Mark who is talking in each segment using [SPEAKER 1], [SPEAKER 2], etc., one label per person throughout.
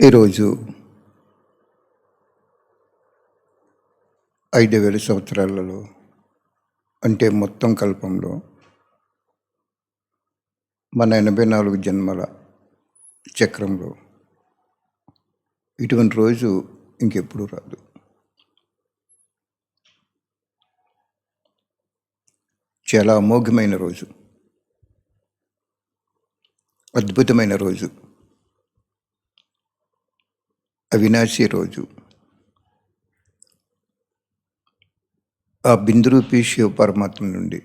[SPEAKER 1] ఈరోజు 5,000 సంవత్సరాలలో అంటే మొత్తం కల్పంలో మన 84 జన్మల చక్రంలో ఇటువంటి రోజు ఇంకెప్పుడు రాదు. చాలా అమోఘమైన రోజు, అద్భుతమైన రోజు, అవినాశి రోజు. ఆ బిందురూపి శివ పరమాత్మ నుండి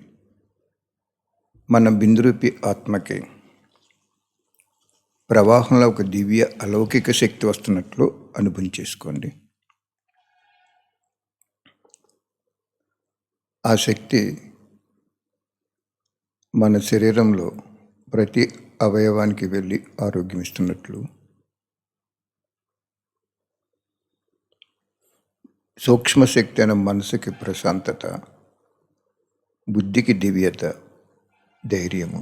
[SPEAKER 1] మన బిందురూపి ఆత్మకి ప్రవాహంలో ఒక దివ్య అలౌకిక శక్తి వస్తున్నట్లు అనుభవం చేసుకోండి. ఆ శక్తి మన శరీరంలో ప్రతి అవయవానికి వెళ్ళి ఆరోగ్యం ఇస్తున్నట్లు, సూక్ష్మశక్తి అయిన మనసుకి ప్రశాంతత, బుద్ధికి దివ్యత, ధైర్యము,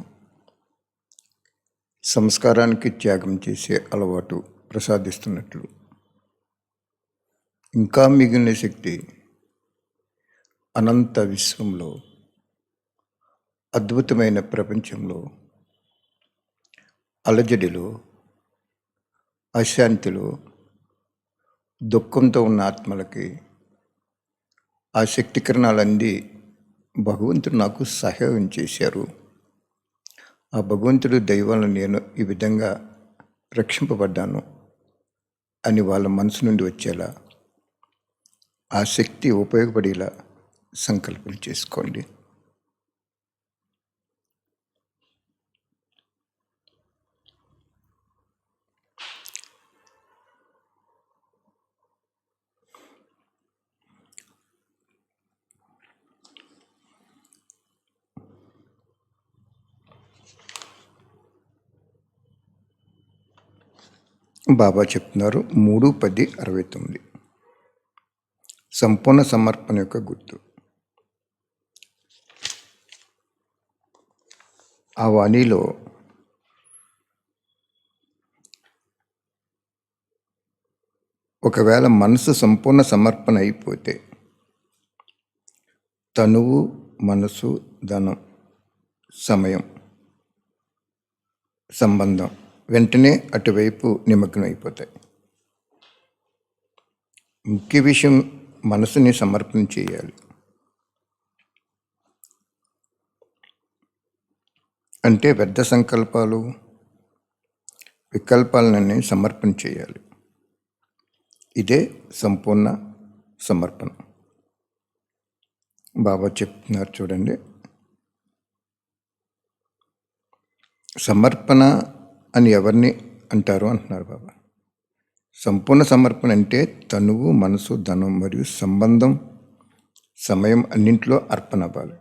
[SPEAKER 1] సంస్కారానికి త్యాగం చేసే అలవాటు ప్రసాదిస్తున్నట్లు, ఇంకా మిగిలిన శక్తి అనంత విశ్వంలో, అద్భుతమైన ప్రపంచంలో, అలజడిలో, అశాంతిలో, దుఃఖంతో ఉన్న ఆత్మలకి ఆ శక్తి కిరణాలు అంది భగవంతుడు నాకు సహాయం చేశారు, ఆ భగవంతుడు దైవాలను నేను ఈ విధంగా రక్షింపబడ్డాను అని వాళ్ళ మనసు నుండి వచ్చేలా, ఆ శక్తి ఉపయోగపడేలా సంకల్పం చేసుకోండి. బాబా చెప్తున్నారు 3-10-69 సంపూర్ణ సమర్పణ యొక్క గుర్తు. ఆ వాణిలో ఒకవేళ మనసు సంపూర్ణ సమర్పణ అయిపోతే తనువు, మనసు, ధనం, సమయం, సంబంధం వెంటనే అటువైపు నిమగ్నం అయిపోతాయి. ముఖ్య విషయం మనసుని సమర్పణ చేయాలి. అంటే వ్యర్థ సంకల్పాలు, వికల్పాలన్నీ సమర్పణ చేయాలి. ఇదే సంపూర్ణ సమర్పణ. బాబా చెప్తున్నారు చూడండి, సమర్పణ అని ఎవరిని అంటారు అంటున్నారు బాబా. సంపూర్ణ సమర్పణ అంటే తనువు, మనసు, ధనం మరియు సంబంధం, సమయం అన్నింటిలో అర్పణ అవ్వాలి.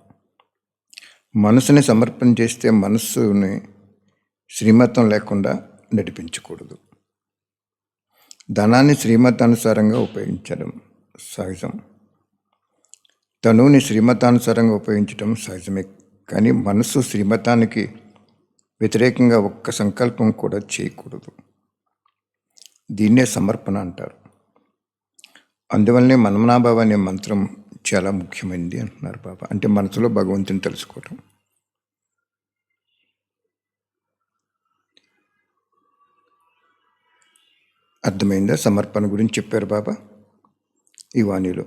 [SPEAKER 1] మనసుని సమర్పణ చేస్తే మనస్సుని శ్రీమతం లేకుండా నడిపించకూడదు. ధనాన్ని శ్రీమతానుసారంగా ఉపయోగించడం సహజం, తనువుని శ్రీమతానుసారంగా ఉపయోగించడం సహజమే. కానీ మనసు శ్రీమతానికి వ్యతిరేకంగా ఒక్క సంకల్పం కూడా చేయకూడదు. దీన్నే సమర్పణ అంటారు. అందువల్లనే మన్మనాభావ అనే మంత్రం చాలా ముఖ్యమైనది అంటున్నారు బాబా. అంటే మనసులో భగవంతుని తెలుసుకోవటం. అర్థమైందా? సమర్పణ గురించి చెప్పారు బాబా ఈ వాణిలో.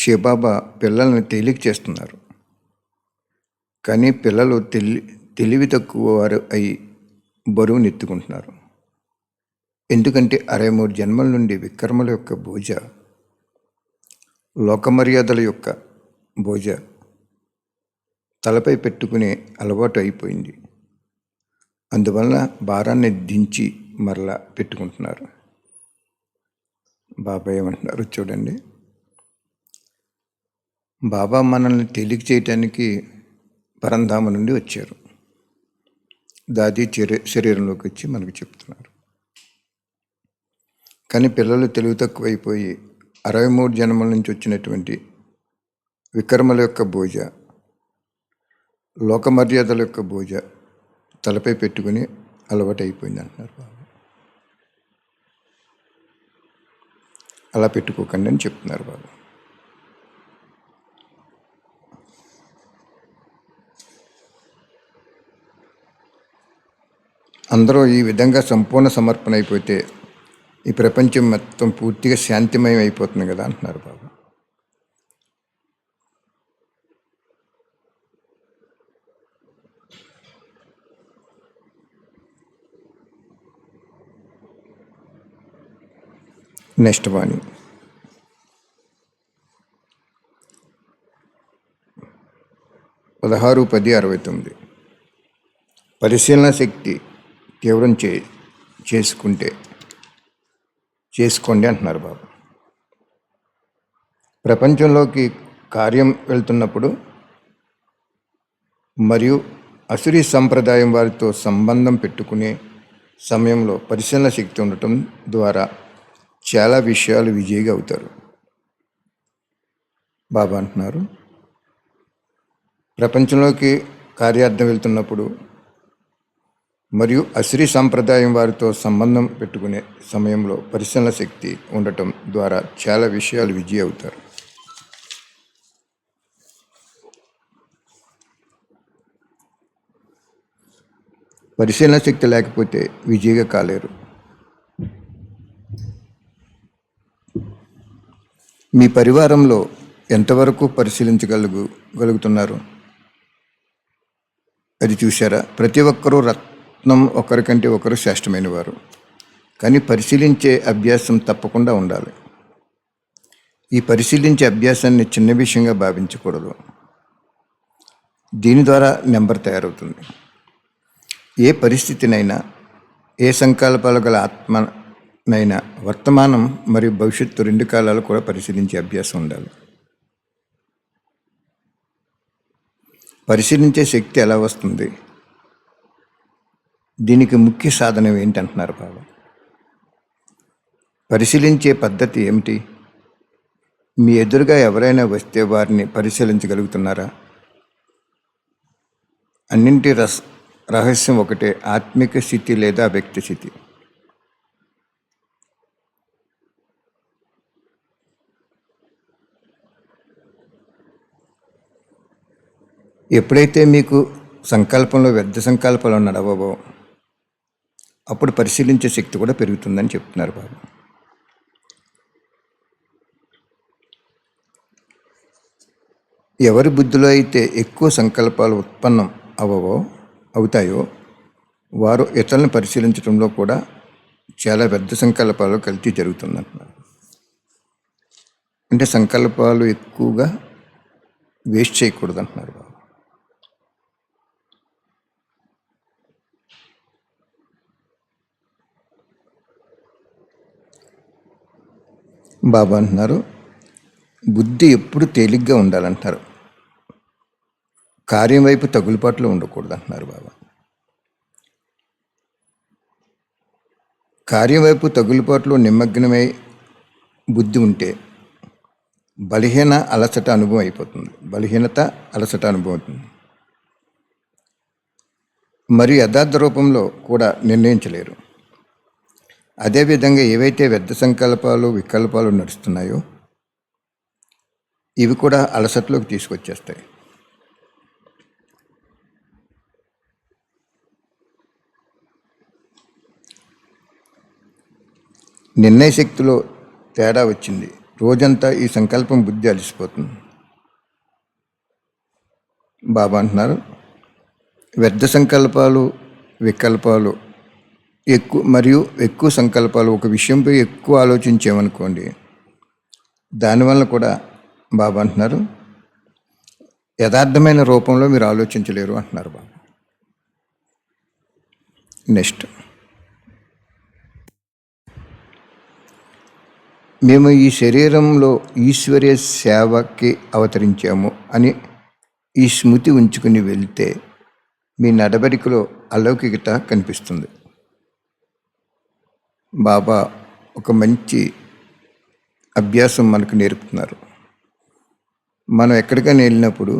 [SPEAKER 1] శివబాబా పిల్లల్ని తేలిక చేస్తున్నారు, కానీ పిల్లలు తెలివి తక్కువ వారు అయి బరువును ఎత్తుకుంటున్నారు. ఎందుకంటే 63 జన్మల నుండి వికర్మల యొక్క భోజ, లోకమర్యాదల యొక్క భోజ తలపై పెట్టుకునే అలవాటు అయిపోయింది. అందువలన భారాన్ని దించి మరలా పెట్టుకుంటున్నారు. బాబా ఏమంటున్నారు చూడండి, బాబా మనల్ని తేలిక చేయటానికి పరంధామ నుండి వచ్చారు. దాది శరీరంలోకి వచ్చి మనకు చెప్తున్నారు. కానీ పిల్లలు తెలివి తక్కువైపోయి 63 జన్మల నుంచి వచ్చినటువంటి వికర్మల యొక్క భోజ, లోకమర్యాదల యొక్క భోజ తలపై పెట్టుకుని అలవాటు అయిపోయింది అంటున్నారు బాబా. అలా పెట్టుకోకండి అని చెప్తున్నారు బాబా. అందరూ ఈ విధంగా సంపూర్ణ సమర్పణ అయిపోతే ఈ ప్రపంచం మొత్తం పూర్తిగా శాంతిమయం అయిపోతుంది కదా అంటున్నారు బాబా. నెక్స్ట్ వాణి. పదహారు 10:69. పరిశీలన శక్తి తీవ్రం చేసుకోండి అంటున్నారు బాబు. ప్రపంచంలోకి కార్యం వెళ్తున్నప్పుడు మరియు అసురీ సంప్రదాయం వారితో సంబంధం పెట్టుకునే సమయంలో పరిశీలన శక్తి ఉండటం ద్వారా చాలా విషయాలు విజయిగా అవుతారు. బాబా అంటున్నారు, ప్రపంచంలోకి కార్యార్థం వెళ్తున్నప్పుడు మరియు అసురీ సాంప్రదాయం వారితో సంబంధం పెట్టుకునే సమయంలో పరిశీలన శక్తి ఉండటం ద్వారా చాలా విషయాలు విజయి అవుతారు. పరిశీలన శక్తి లేకపోతే విజయిగా కాలేరు. మీ పరివారంలో ఎంతవరకు పరిశీలించగలుగుతున్నారు అది చూశారా? ప్రతి ఒక్కరూ రత్నం ఒకరికంటే ఒకరు శ్రేష్టమైన వారు. కానీ పరిశీలించే అభ్యాసం తప్పకుండా ఉండాలి. ఈ పరిశీలించే అభ్యాసాన్ని చిన్న విషయంగా భావించకూడదు. దీని ద్వారా నెంబర్ తయారవుతుంది. ఏ పరిస్థితినైనా, ఏ సంకల్పాలు గల ఆత్మనైనా వర్తమానం మరియు భవిష్యత్తు 2 కాలాలు కూడా పరిశీలించే అభ్యాసం ఉండాలి. పరిశీలించే శక్తి ఎలా వస్తుంది? దీనికి ముఖ్య సాధనం ఏంటంటున్నారు బాబా. పరిశీలించే పద్ధతి ఏమిటి? మీ ఎదురుగా ఎవరైనా వస్తే వారిని పరిశీలించగలుగుతున్నారా? అన్నింటి రహస్యం ఒకటే, ఆత్మిక స్థితి లేదా వ్యక్తి స్థితి. ఎప్పుడైతే మీకు సంకల్పంలో వ్యర్థ సంకల్పాలు నడవవో అప్పుడు పరిశీలించే శక్తి కూడా పెరుగుతుందని చెప్తున్నారు బాబు. ఎవరి బుద్ధిలో అయితే ఎక్కువ సంకల్పాలు ఉత్పన్నం అవుతాయో వారు ఇతరులను పరిశీలించడంలో కూడా చాలా పెద్ద సంకల్పాలు కల్తీ జరుగుతుందంటున్నారు. అంటే సంకల్పాలు ఎక్కువగా వేస్ట్ చేయకూడదు అంటున్నారు బాబు. బాబా అంటున్నారు, బుద్ధి ఎప్పుడు తేలిగ్గా ఉండాలంటారు, కార్యం వైపు తగులుపాట్లు ఉండకూడదు అంటున్నారు బాబా. కార్యం వైపు తగులుపాట్లు నిమగ్నమై బుద్ధి ఉంటే బలహీనత అలసట అనుభవం అవుతుంది. మరియు యథార్థ రూపంలో కూడా నిర్ణయించలేరు. అదేవిధంగా ఏవైతే వ్యర్థ సంకల్పాలు వికల్పాలు నడుస్తున్నాయో ఇవి కూడా అలసటలోకి తీసుకొచ్చేస్తాయి. నిర్ణయ శక్తిలో తేడా వచ్చింది. రోజంతా ఈ సంకల్పం బుద్ధి అలసిపోతుంది. బాబా అంటున్నారు, వ్యర్థ సంకల్పాలు వికల్పాలు ఎక్కువ సంకల్పాలు ఒక విషయంపై ఎక్కువ ఆలోచించామనుకోండి, దానివల్ల కూడా బాబా అంటున్నారు యథార్థమైన రూపంలో మీరు ఆలోచించలేరు అంటున్నారు బాబా. నెక్స్ట్, మేము ఈ శరీరంలో ఈశ్వర్య సేవకి అవతరించాము అని ఈ స్మృతి ఉంచుకుని వెళ్తే మీ నడవడికలో అలౌకికత కనిపిస్తుంది. బాబా ఒక మంచి అభ్యాసం మనకు నేర్పుతున్నారు. మనం ఎక్కడికైనా వెళ్ళినప్పుడు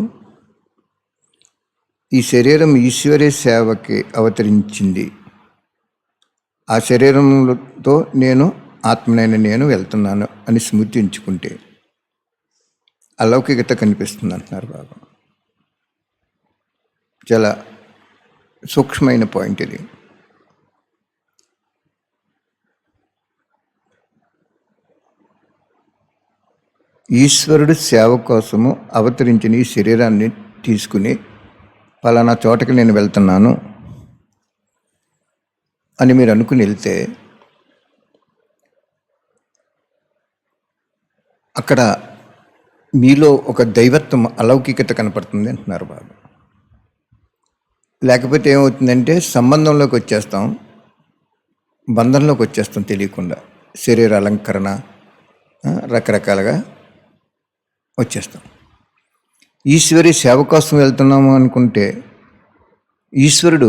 [SPEAKER 1] ఈ శరీరం ఈశ్వరీ సేవకి అవతరించింది. ఆ శరీరంతో నేను ఆత్మనైన నేను వెళ్తున్నాను అని స్మృతించుకుంటే అలౌకికత కనిపిస్తుంది అంటున్నారు బాబా. చాలా సూక్ష్మమైన పాయింట్ ఇది. ఈశ్వరుడు సేవ కోసము అవతరించిన ఈ శరీరాన్ని తీసుకుని పలానా చోటకి నేను వెళ్తున్నాను అని మీరు అనుకుని వెళ్తే అక్కడ మీలో ఒక దైవత్వం అలౌకికత కనపడుతుంది అంటున్నారు బాబు. లేకపోతే ఏమవుతుందంటే సంబంధంలోకి వచ్చేస్తాం, బంధంలోకి వచ్చేస్తాం తెలియకుండా. శరీర అలంకరణ రకరకాలుగా వచ్చేస్తాం. ఈశ్వరి సేవ కోసం వెళ్తున్నాము అనుకుంటే ఈశ్వరుడు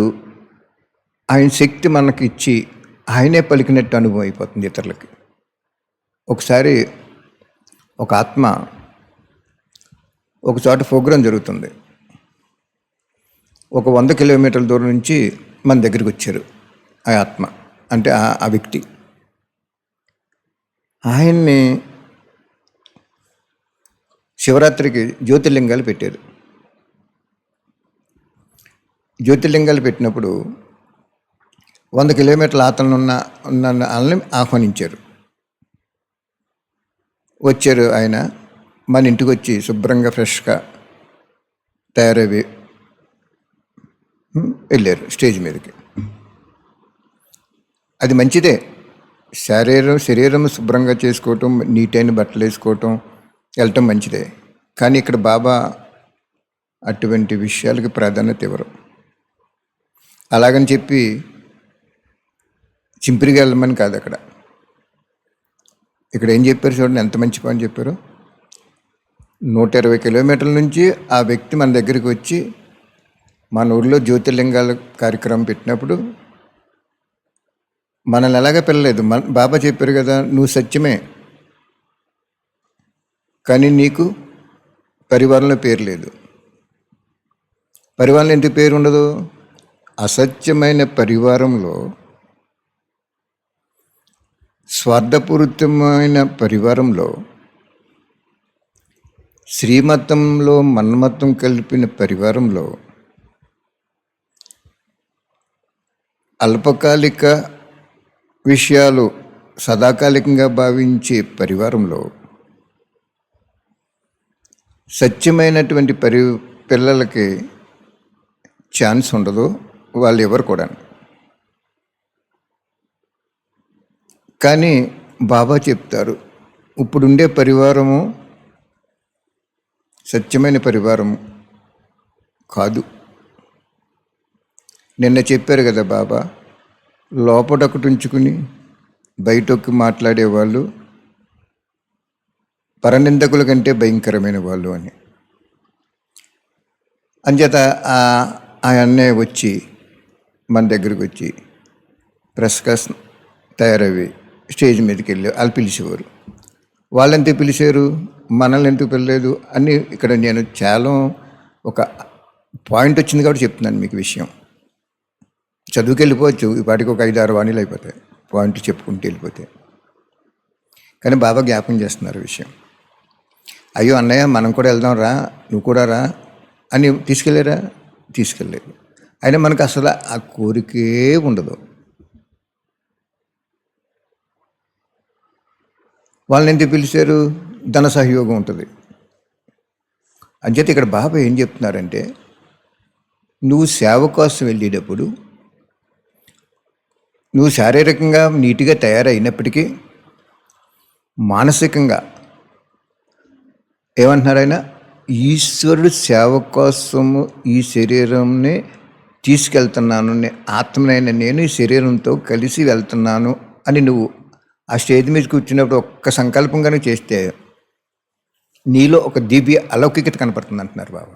[SPEAKER 1] ఆయన శక్తి మనకి ఇచ్చి ఆయనే పలికినట్టు అనుభవం అయిపోతుంది ఇతరులకి. ఒకసారి ఒక ఆత్మ ఒక చోట ప్రోగ్రాం జరుగుతుంది. ఒక 100 కిలోమీటర్ల దూరం నుంచి మన దగ్గరికి వచ్చారు ఆ ఆత్మ, అంటే ఆ వ్యక్తి. ఆయన్ని శివరాత్రికి జ్యోతిర్లింగాలు పెట్టారు. జ్యోతిర్లింగాలు పెట్టినప్పుడు 100 కిలోమీటర్ల ఆతలను ఉన్న వాళ్ళని ఆహ్వానించారు. వచ్చారు. ఆయన మన ఇంటికి వచ్చి శుభ్రంగా ఫ్రెష్గా తయారవి వెళ్ళారు స్టేజ్ మీదకి. అది మంచిదే. శరీరం శుభ్రంగా చేసుకోవటం, నీటైన బట్టలు వేసుకోవటం, వెళ్ళటం మంచిదే. కానీ ఇక్కడ బాబా అటువంటి విషయాలకి ప్రాధాన్యత ఇవ్వరు. అలాగని చెప్పి చింపిరిగా వెళ్ళమని కాదు. ఇక్కడ ఏం చెప్పారు చూడండి, ఎంత మంచి పని చెప్పారు. 120 కిలోమీటర్ల నుంచి ఆ వ్యక్తి మన దగ్గరికి వచ్చి మన ఊళ్ళో జ్యోతిర్లింగాల కార్యక్రమం పెట్టినప్పుడు మనల్ని ఎలాగ పిల్లలేదు. బాబా చెప్పారు కదా, నువ్వు సత్యమే కానీ నీకు పరివారంలో పేరు లేదు. పరివారంలో ఎందుకు పేరు ఉండదు? అసత్యమైన పరివారంలో, స్వార్థపూరితమైన పరివారంలో, శ్రీమతంలో మన్మతం కలిపిన పరివారంలో, అల్పకాలిక విషయాలు సదాకాలికంగా భావించే పరివారంలో సత్యమైనటువంటి పిల్లలకి ఛాన్స్ ఉండదు. వాళ్ళు ఎవరు కూడా. కానీ బాబా చెప్తారు, ఇప్పుడుండే పరివారము సత్యమైన పరివారం కాదు. నిన్న చెప్పారు కదా బాబా, లోపటొకటి ఉంచుకుని బయటొక్కి మాట్లాడేవాళ్ళు పరనిందకుల కంటే భయంకరమైన వాళ్ళు అని. అంచేత ఆ అన్నయ్య వచ్చి మన దగ్గరికి వచ్చి ప్రెస్గా తయారవి స్టేజ్ మీదకి వెళ్ళి వాళ్ళు పిలిచేవారు. వాళ్ళెందుకు పిలిచారు, మనల్ని ఎందుకు పిలలేదు అని ఇక్కడ నేను చాలా ఒక పాయింట్ వచ్చింది కాబట్టి చెప్తున్నాను మీకు విషయం. చదువుకి వెళ్ళిపోవచ్చు, ఇప్పటికి ఒక 5-6 వాణీలు అయిపోతాయి పాయింట్లు చెప్పుకుంటూ వెళ్ళిపోతే. కానీ బాబా జ్ఞాపకం చేస్తున్నారు విషయం. అయ్యో అన్నయ్య మనం కూడా వెళ్దాం రా, నువ్వు కూడా రా అని తీసుకెళ్ళారా? తీసుకెళ్ళలేదు. అయినా మనకు అసలు ఆ కోరికే ఉండదు. వాళ్ళని ఎందుకు పిలిచారు? ధన సహయోగం ఉంటుంది. అంచేత ఇక్కడ బాబా ఏం చెప్తున్నారంటే, నువ్వు సేవ కోసం వెళ్ళేటప్పుడు నువ్వు శారీరకంగా నీట్గా తయారైనప్పటికీ మానసికంగా ఏమంటున్నారు ఆయన, ఈశ్వరుడు సేవ కోసము ఈ శరీరంని తీసుకెళ్తున్నాను, ఆత్మనైన నేను ఈ శరీరంతో కలిసి వెళ్తున్నాను అని నువ్వు ఆ స్టేజ్ మీద కూర్చున్నప్పుడు ఒక్క సంకల్పం కనుక చేస్తే నీలో ఒక దివ్య అలౌకికత కనపడుతుంది అంటున్నారు బాబా.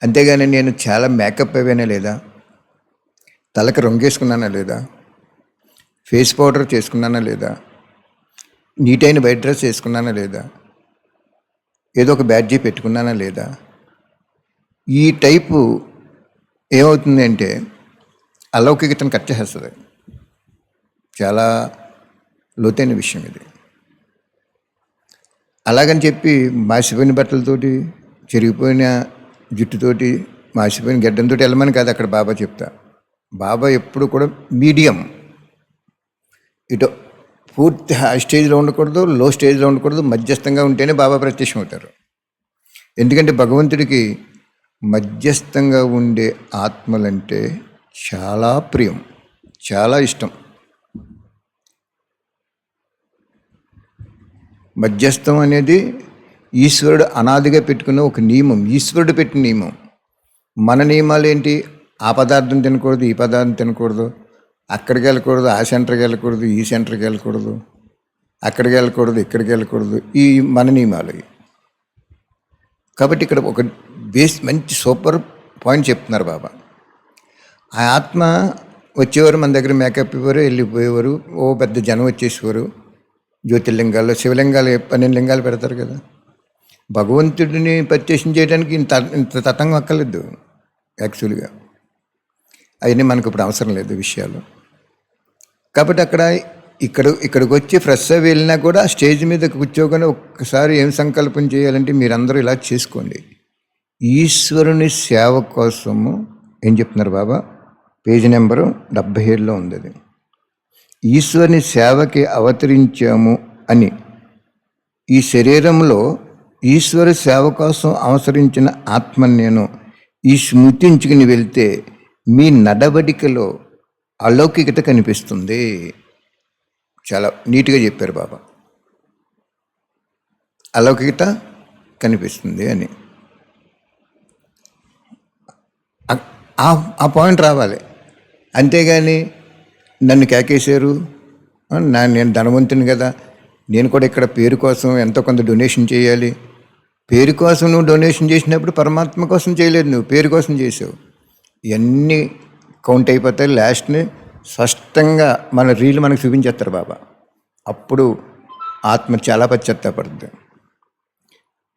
[SPEAKER 1] అంతేగాని నేను చాలా మేకప్ అవేనా లేదా, తలకి రంగేసుకున్నానా లేదా, ఫేస్ పౌడర్ చేసుకున్నానా లేదా, నీటైన వైట్ డ్రెస్ వేసుకున్నానా లేదా, ఏదో ఒక బ్యాడ్జీ పెట్టుకున్నానా లేదా, ఈ టైపు ఏమవుతుంది అంటే అలౌకికతను కట్ చేస్తుంది. చాలా లోతైన విషయం ఇది. అలాగని చెప్పి మాసిపోయిన బట్టలతోటి, చెరిగిపోయిన జుట్టుతోటి, మాసిపోయిన గడ్డంతో వెళ్ళమని కాదు అక్కడ బాబా చెప్తా. బాబా ఎప్పుడు కూడా మీడియం, ఇటు పూర్తి హై స్టేజ్లో ఉండకూడదు, లో స్టేజ్లో ఉండకూడదు, మధ్యస్థంగా ఉంటేనే బాబా ప్రత్యక్షం అవుతారు. ఎందుకంటే భగవంతుడికి మధ్యస్థంగా ఉండే ఆత్మలంటే చాలా ప్రియం, చాలా ఇష్టం. మధ్యస్థం అనేది ఈశ్వరుడు అనాదిగా పెట్టుకున్న ఒక నియమం, ఈశ్వరుడు పెట్టిన నియమం. మన నియమాలు ఏంటి? ఆ పదార్థం తినకూడదు, ఈ పదార్థం తినకూడదు, అక్కడికి వెళ్ళకూడదు, ఆ సెంటర్కి వెళ్ళకూడదు, ఈ సెంటర్కి వెళ్ళకూడదు, అక్కడికి వెళ్ళకూడదు, ఇక్కడికి వెళ్ళకూడదు, ఈ మన నియమాలు. కాబట్టి ఇక్కడ ఒక మంచి సూపర్ పాయింట్ చెప్తున్నారు బాబా. ఆ ఆత్మ వచ్చేవారు, మన దగ్గర మేకప్ ఇవ్వరు, వెళ్ళిపోయేవారు, ఓ పెద్ద జనం వచ్చేసేవారు. జ్యోతిర్లింగాల్లో శివలింగాలు 12 లింగాలు పెడతారు కదా. భగవంతుడిని ప్రత్యక్షం చేయడానికి ఇంత తతంగం అక్కర్లేదు యాక్చువల్గా. అవన్నీ మనకు ఇప్పుడు అవసరం లేదు విషయాలు. కాబట్టి ఇక్కడికి వచ్చి ఫ్రెష్ అవి వెళ్ళినా కూడా స్టేజ్ మీద కూర్చోగానే ఒక్కసారి ఏం సంకల్పం చేయాలంటే మీరందరూ ఇలా చేసుకోండి. ఈశ్వరుని సేవ కోసము ఏం చెప్తున్నారు బాబా? పేజీ నెంబరు 77లో ఉంది అది. ఈశ్వరుని సేవకి అవతరించాము అని ఈ శరీరంలో ఈశ్వర సేవ కోసం అవసరించిన ఆత్మని నేను ఈ స్మృతించుకుని వెళ్తే మీ నడవడికలో అలౌకికత కనిపిస్తుంది. చాలా నీట్గా చెప్పారు బాబా. అలౌకికత కనిపిస్తుంది అని ఆ పాయింట్ రావాలి. అంతేగాని నన్ను కేకేశారు, నేను ధనవంతుని కదా, నేను కూడా ఇక్కడ పేరు కోసం ఎంతో కొంత డొనేషన్ చేయాలి. పేరు కోసం నువ్వు డొనేషన్ చేసినప్పుడు పరమాత్మ కోసం చేయలేదు, నువ్వు పేరు కోసం చేసావు. ఇవన్నీ కౌంట్ అయిపోతాయి. లాస్ట్ని స్పష్టంగా మన రీల్ మనకు చూపించేస్తారు బాబా. అప్పుడు ఆత్మ చాలా పశ్చాత్తాపడుతుంది.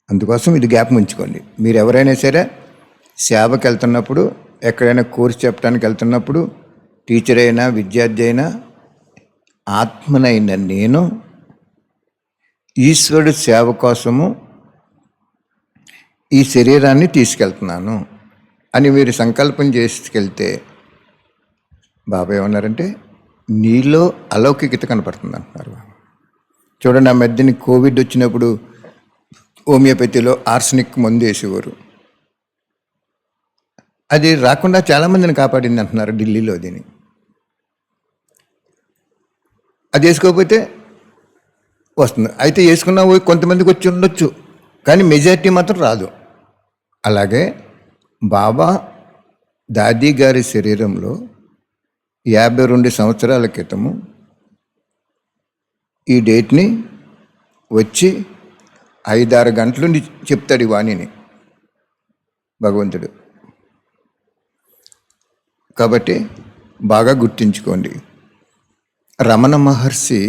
[SPEAKER 1] అందుకోసం ఇది గ్యాప్ ఉంచుకోండి. మీరు ఎవరైనా సరే సేవకి వెళ్తున్నప్పుడు, ఎక్కడైనా కోర్సు చెప్పడానికి వెళ్తున్నప్పుడు, టీచర్ అయినా విద్యార్థి అయినా, ఆత్మనైన నేను ఈశ్వరుడు సేవ కోసము ఈ శరీరాన్ని తీసుకెళ్తున్నాను అని మీరు సంకల్పం చేసుకెళ్తే బాబా ఏమన్నారంటే నీలో అలౌకికత కనపడుతుంది అంటున్నారు. చూడండి, ఆ మధ్యని కోవిడ్ వచ్చినప్పుడు హోమియోపతిలో ఆర్సనిక్ మందు వేసేవారు. అది రాకుండా చాలామందిని కాపాడింది అంటున్నారు ఢిల్లీలో. దీన్ని అది వేసుకోకపోతే వస్తుంది. అయితే వేసుకున్న కొంతమందికి వచ్చి ఉండొచ్చు, కానీ మెజారిటీ మాత్రం రాదు. అలాగే బాబా దాదీ గారి శరీరంలో 52 సంవత్సరాల క్రితము ఈ డేట్ని వచ్చి 5-6 గంటలు చెప్తాడు ఈ వాణిని భగవంతుడు. కాబట్టి బాగా గుర్తుంచుకోండి. రమణ మహర్షి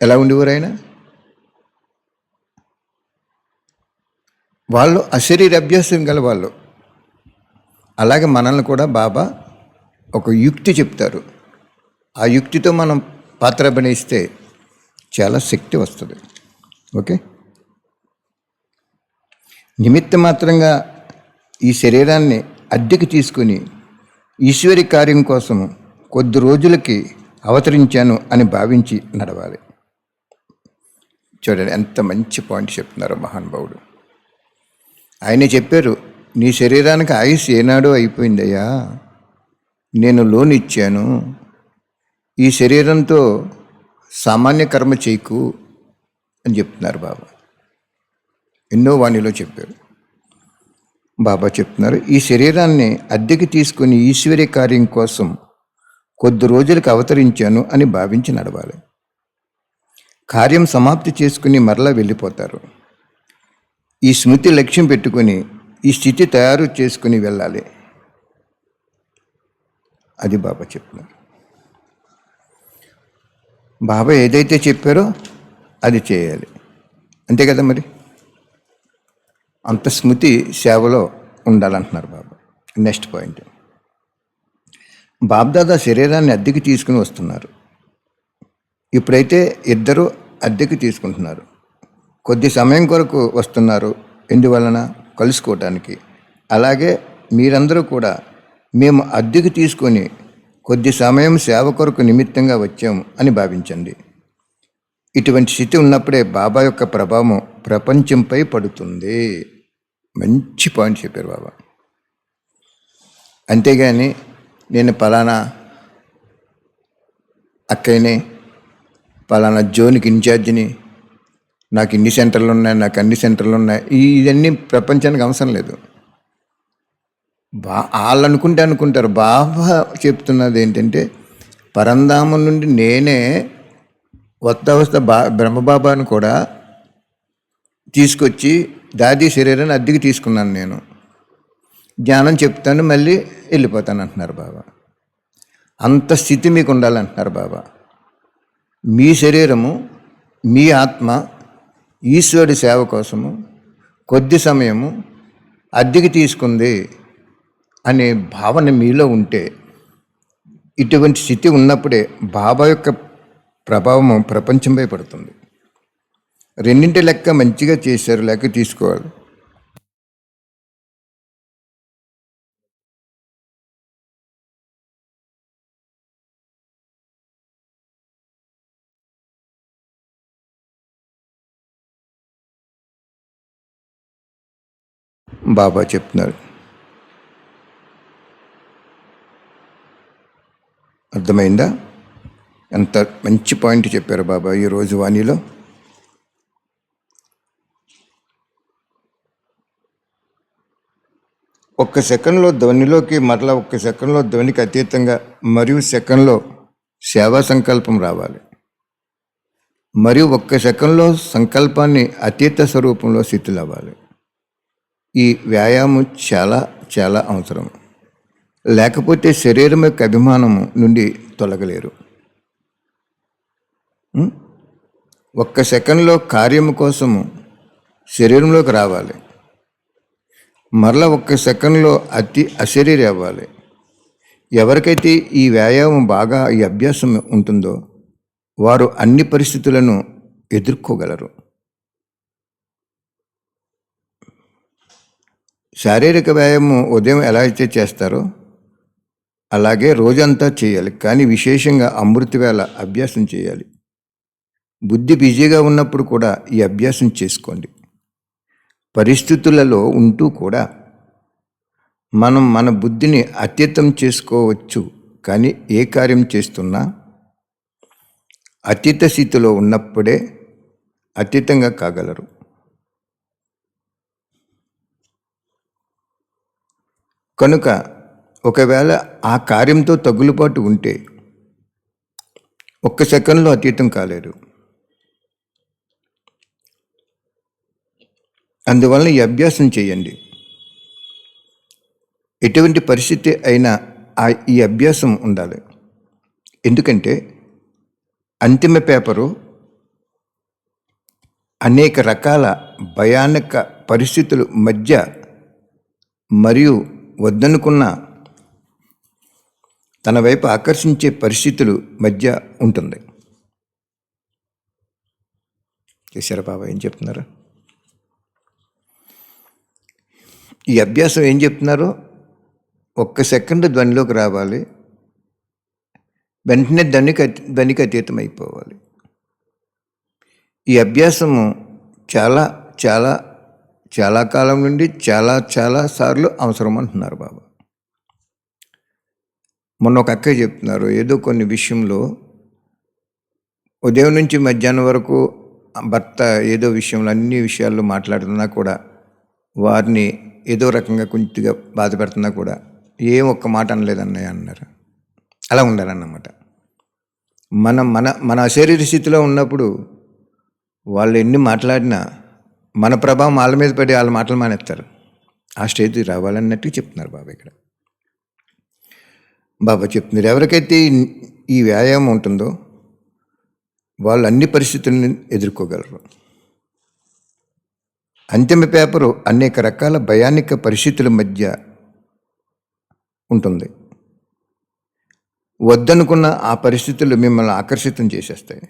[SPEAKER 1] ఎలా ఉండేవారు? ఆయన వాళ్ళు అశరీర అభ్యాసం గల వాళ్ళు. అలాగే మనల్ని కూడా బాబా ఒక యుక్తి చెప్తారు. ఆ యుక్తితో మనం పాత్ర అభినయిస్తే చాలా శక్తి వస్తుంది. ఓకే, నిమిత్త మాత్రంగా ఈ శరీరాన్ని అద్దెకి తీసుకుని ఈశ్వరి కార్యం కోసం కొద్ది రోజులకి అవతరించాను అని భావించి నడవాలి. చూడండి ఎంత మంచి పాయింట్ చెప్తున్నారో మహానుభావుడు. ఆయనే చెప్పారు, నీ శరీరానికి ఆయుష్ ఏనాడో అయిపోయిందయ్యా, నేను లోన్ ఇచ్చాను, ఈ శరీరంతో సామాన్య కర్మ చేయకు అని చెప్తున్నారు బాబా. ఎన్నో వాణిలో చెప్పారు. బాబా చెప్తున్నారు, ఈ శరీరాన్ని అద్దెకి తీసుకుని ఈశ్వరీ కార్యం కోసం కొద్ది రోజులకు అవతరించాను అని భావించి నడవాలి. కార్యం సమాప్తి చేసుకుని మరలా వెళ్ళిపోతారు. ఈ స్మృతి లక్ష్యం పెట్టుకుని ఈ స్థితి తయారు చేసుకుని వెళ్ళాలి. అది బాబా చెప్తున్నారు. బాబా ఏదైతే చెప్పారో అది చేయాలి, అంతే కదా. మరి అంత స్మృతి సేవలో ఉండాలంటున్నారు బాబా. నెక్స్ట్ పాయింట్, బాబ్దాదా శరీరాన్ని అద్దెకి తీసుకుని వస్తున్నారు. ఇప్పుడైతే ఇద్దరు అద్దెకి తీసుకుంటున్నారు. కొద్ది సమయం కొరకు వస్తున్నారు. ఎందువలన? కలుసుకోవటానికి. అలాగే మీరందరూ కూడా మేము అద్దెకి తీసుకొని కొద్ది సమయం సేవ కొరకు నిమిత్తంగా వచ్చాము అని భావించండి. ఇటువంటి స్థితి ఉన్నప్పుడే బాబా యొక్క ప్రభావం ప్రపంచంపై పడుతుంది. మంచి పాయింట్ చెప్పారు బాబా. అంతేగాని నేను పలానా అక్కయ్యని, పలానా జోన్కి ఇన్ఛార్జిని, నాకు ఇన్ని సెంటర్లు ఉన్నాయి, నాకు అన్ని సెంటర్లు ఉన్నాయి, ఇవన్నీ ప్రపంచానికి అవసరం లేదు. వాళ్ళు అనుకుంటారు. బాబా చెప్తున్నది ఏంటంటే, పరంధామం నుండి నేనే వస్తా బ్రహ్మబాబాను కూడా తీసుకొచ్చి దాది శరీరాన్ని అద్దెకి తీసుకున్నాను. నేను జ్ఞానం చెప్తాను, మళ్ళీ వెళ్ళిపోతాను అంటున్నారు బాబా. అంత స్థితి మీకు ఉండాలంటున్నారు బాబా. మీ శరీరము, మీ ఆత్మ ఈశ్వరుడి సేవ కోసము కొద్ది సమయము అద్దెకి తీసుకుంది అనే భావన మీలో ఉంటే, ఇటువంటి స్థితి ఉన్నప్పుడే బాబా యొక్క ప్రభావము ప్రపంచంపై పడుతుంది. రెండింటి లెక్క మంచిగా చేశారు, లెక్క తీసుకోవాలి. బాబా చెప్తున్నారు. అర్థమైందా? ఎంత మంచి పాయింట్ చెప్పారు బాబా ఈరోజు వాణిలో. ఒక్క సెకండ్లో ధ్వనిలోకి, మరలా ఒక్క సెకండ్లో ధ్వనికి అతీతంగా, మరియు సెకండ్లో సేవా సంకల్పం రావాలి. మరియు ఒక్క సెకండ్లో సంకల్పాన్ని అతీత స్వరూపంలో స్థితులు అవ్వాలి. ఈ వ్యాయామం చాలా చాలా అవసరం. లేకపోతే శరీరం యొక్క అభిమానము నుండి తొలగలేరు. ఒక్క సెకండ్లో కార్యము కోసము శరీరంలోకి రావాలి. మరలా ఒక్క సెకండ్లో అశరీరి అవ్వాలి. ఎవరికైతే ఈ వ్యాయామం బాగా, ఈ అభ్యాసం ఉంటుందో వారు అన్ని పరిస్థితులను ఎదుర్కోగలరు. శారీరక వ్యాయామం ఉదయం ఎలా అయితే చేస్తారో అలాగే రోజంతా చేయాలి. కానీ విశేషంగా అమృత వేళ అభ్యాసం చేయాలి. బుద్ధి బిజీగా ఉన్నప్పుడు కూడా ఈ అభ్యాసం చేసుకోండి. పరిస్థితులలో ఉంటూ కూడా మనం మన బుద్ధిని అతీతం చేసుకోవచ్చు. కానీ ఏ కార్యం చేస్తున్నా అతీత స్థితిలో ఉన్నప్పుడే అతీతంగా కాగలరు. కనుక ఒకవేళ ఆ కార్యంతో తగులుబాటు ఉంటే ఒక్క సెకండ్లో అతీతం కాలేరు. అందువలన ఈ అభ్యాసం చేయండి. ఎటువంటి పరిస్థితి అయినా ఈ అభ్యాసం ఉండాలి. ఎందుకంటే అంతిమ పేపరు అనేక రకాల భయానక పరిస్థితుల మధ్య మరియు వద్దనుకున్న తన వైపు ఆకర్షించే పరిస్థితులు మధ్య ఉంటుంది. చేశారా బాబా ఏం చెప్తున్నారు? ఈ అభ్యాసం ఏం చెప్తున్నారో, ఒక్క సెకండ్ ధ్వనిలోకి రావాలి, వెంటనే ధ్వనికి అతీతం అయిపోవాలి. ఈ అభ్యాసము చాలా చాలా చాలా కాలం నుండి చాలా చాలా సార్లు అవసరం అంటున్నారు బాబా. మొన్న ఒక అక్కయ్య చెప్తున్నారు, ఏదో కొన్ని విషయంలో ఉదయం నుంచి మధ్యాహ్నం వరకు భర్త ఏదో విషయంలో అన్ని విషయాల్లో మాట్లాడుతున్నా కూడా, వారిని ఏదో రకంగా కొంచెంగా బాధ పెడుతున్నా కూడా ఏం ఒక్క మాట అనలేదన్నయ్య అన్నారు. అలా ఉండాలన్నమాట. మనం మన మన అశరీర స్థితిలో ఉన్నప్పుడు వాళ్ళు ఎన్ని మాట్లాడినా మన ప్రభావం వాళ్ళ మీద పడి వాళ్ళ మాటలు మానేస్తారు. ఆ స్టేజ్ రావాలన్నట్టు చెప్తున్నారు బాబా ఇక్కడ. బాబా చెప్తున్నారు, ఎవరికైతే ఈ వ్యాయామం ఉంటుందో వాళ్ళు అన్ని పరిస్థితులను ఎదుర్కోగలరు. అంతిమ పేపరు అనేక రకాల భయానక పరిస్థితుల మధ్య ఉంటుంది. వద్దనుకున్న ఆ పరిస్థితులు మిమ్మల్ని ఆకర్షితం చేసేస్తాయి.